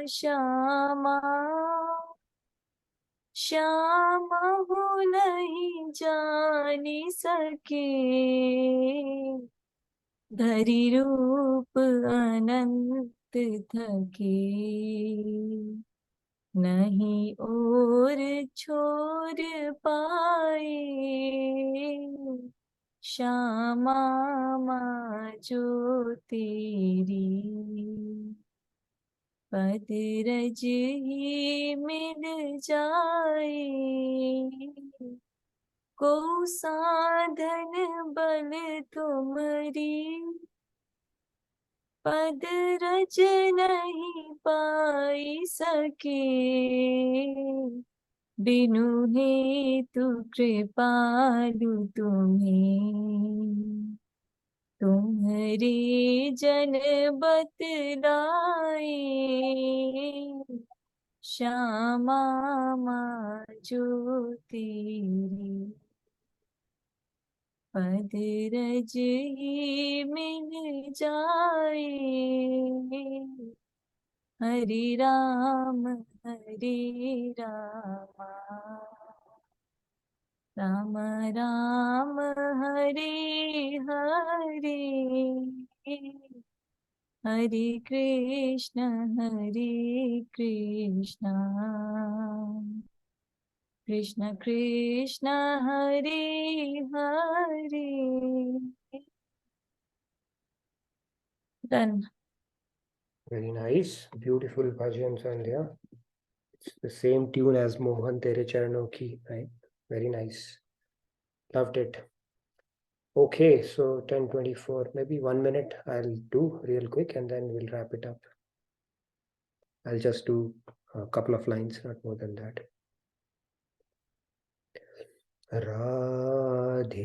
श्यामा श्यामा हो नहीं जानी सके धरि रूप अनंत थके नहीं और छोड़ पाए श्यामा माँ जो तेरी पद रज ही मिल जाए को साधन बल तुम्हारी पद रज नहीं पाई सके बिनु हेतु कृपालु तुम्हें तुम्हारी जन बतलाए श्यामा माँ जो तेरी पद रज ही मिल जाए Hari Ram Ram Ram Hare Hare Hare Krishna Krishna Krishna Hare Hare Done. Very nice. Beautiful bhajan, Sandhya. It's the same tune as Mohan Tere Charano Ki, right? Very nice. Loved it. Okay, so 10:24, maybe 1 minute I'll do real quick and then we'll wrap it up. I'll just do a couple of lines, not more than that. Radhe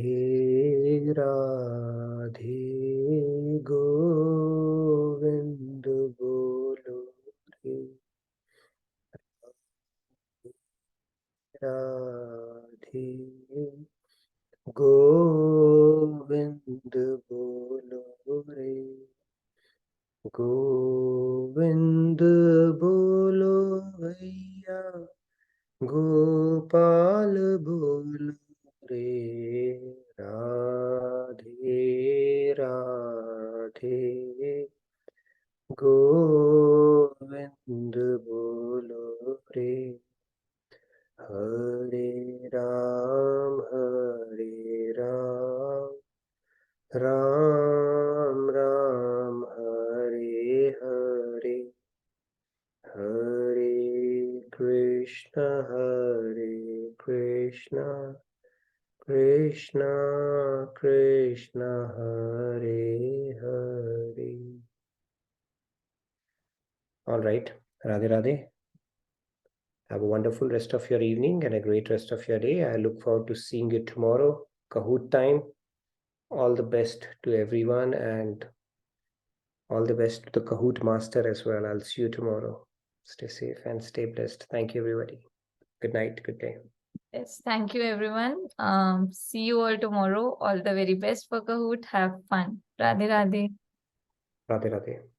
Radhe Govind Bolo Re Radhe Govind Bolo Re Govind Bolo Bhaiya Gopal Bolo Re Radhe Radhe Govind Bolo Re Hare Ram Ram Ram Hare Hare Hare Krishna Krishna Krishna Hare Hare. All right, Radhe Radhe. Have a wonderful rest of your evening and a great rest of your day. I look forward to seeing you tomorrow, Kahoot time. All the best to everyone and all the best to the Kahoot master as well. I'll see you tomorrow. Stay safe and stay blessed. Thank you, everybody. Good night. Good day. Yes, thank you everyone. See you all tomorrow. All the very best for Kahoot. Have fun. Radhe Radhe. Radhe Radhe.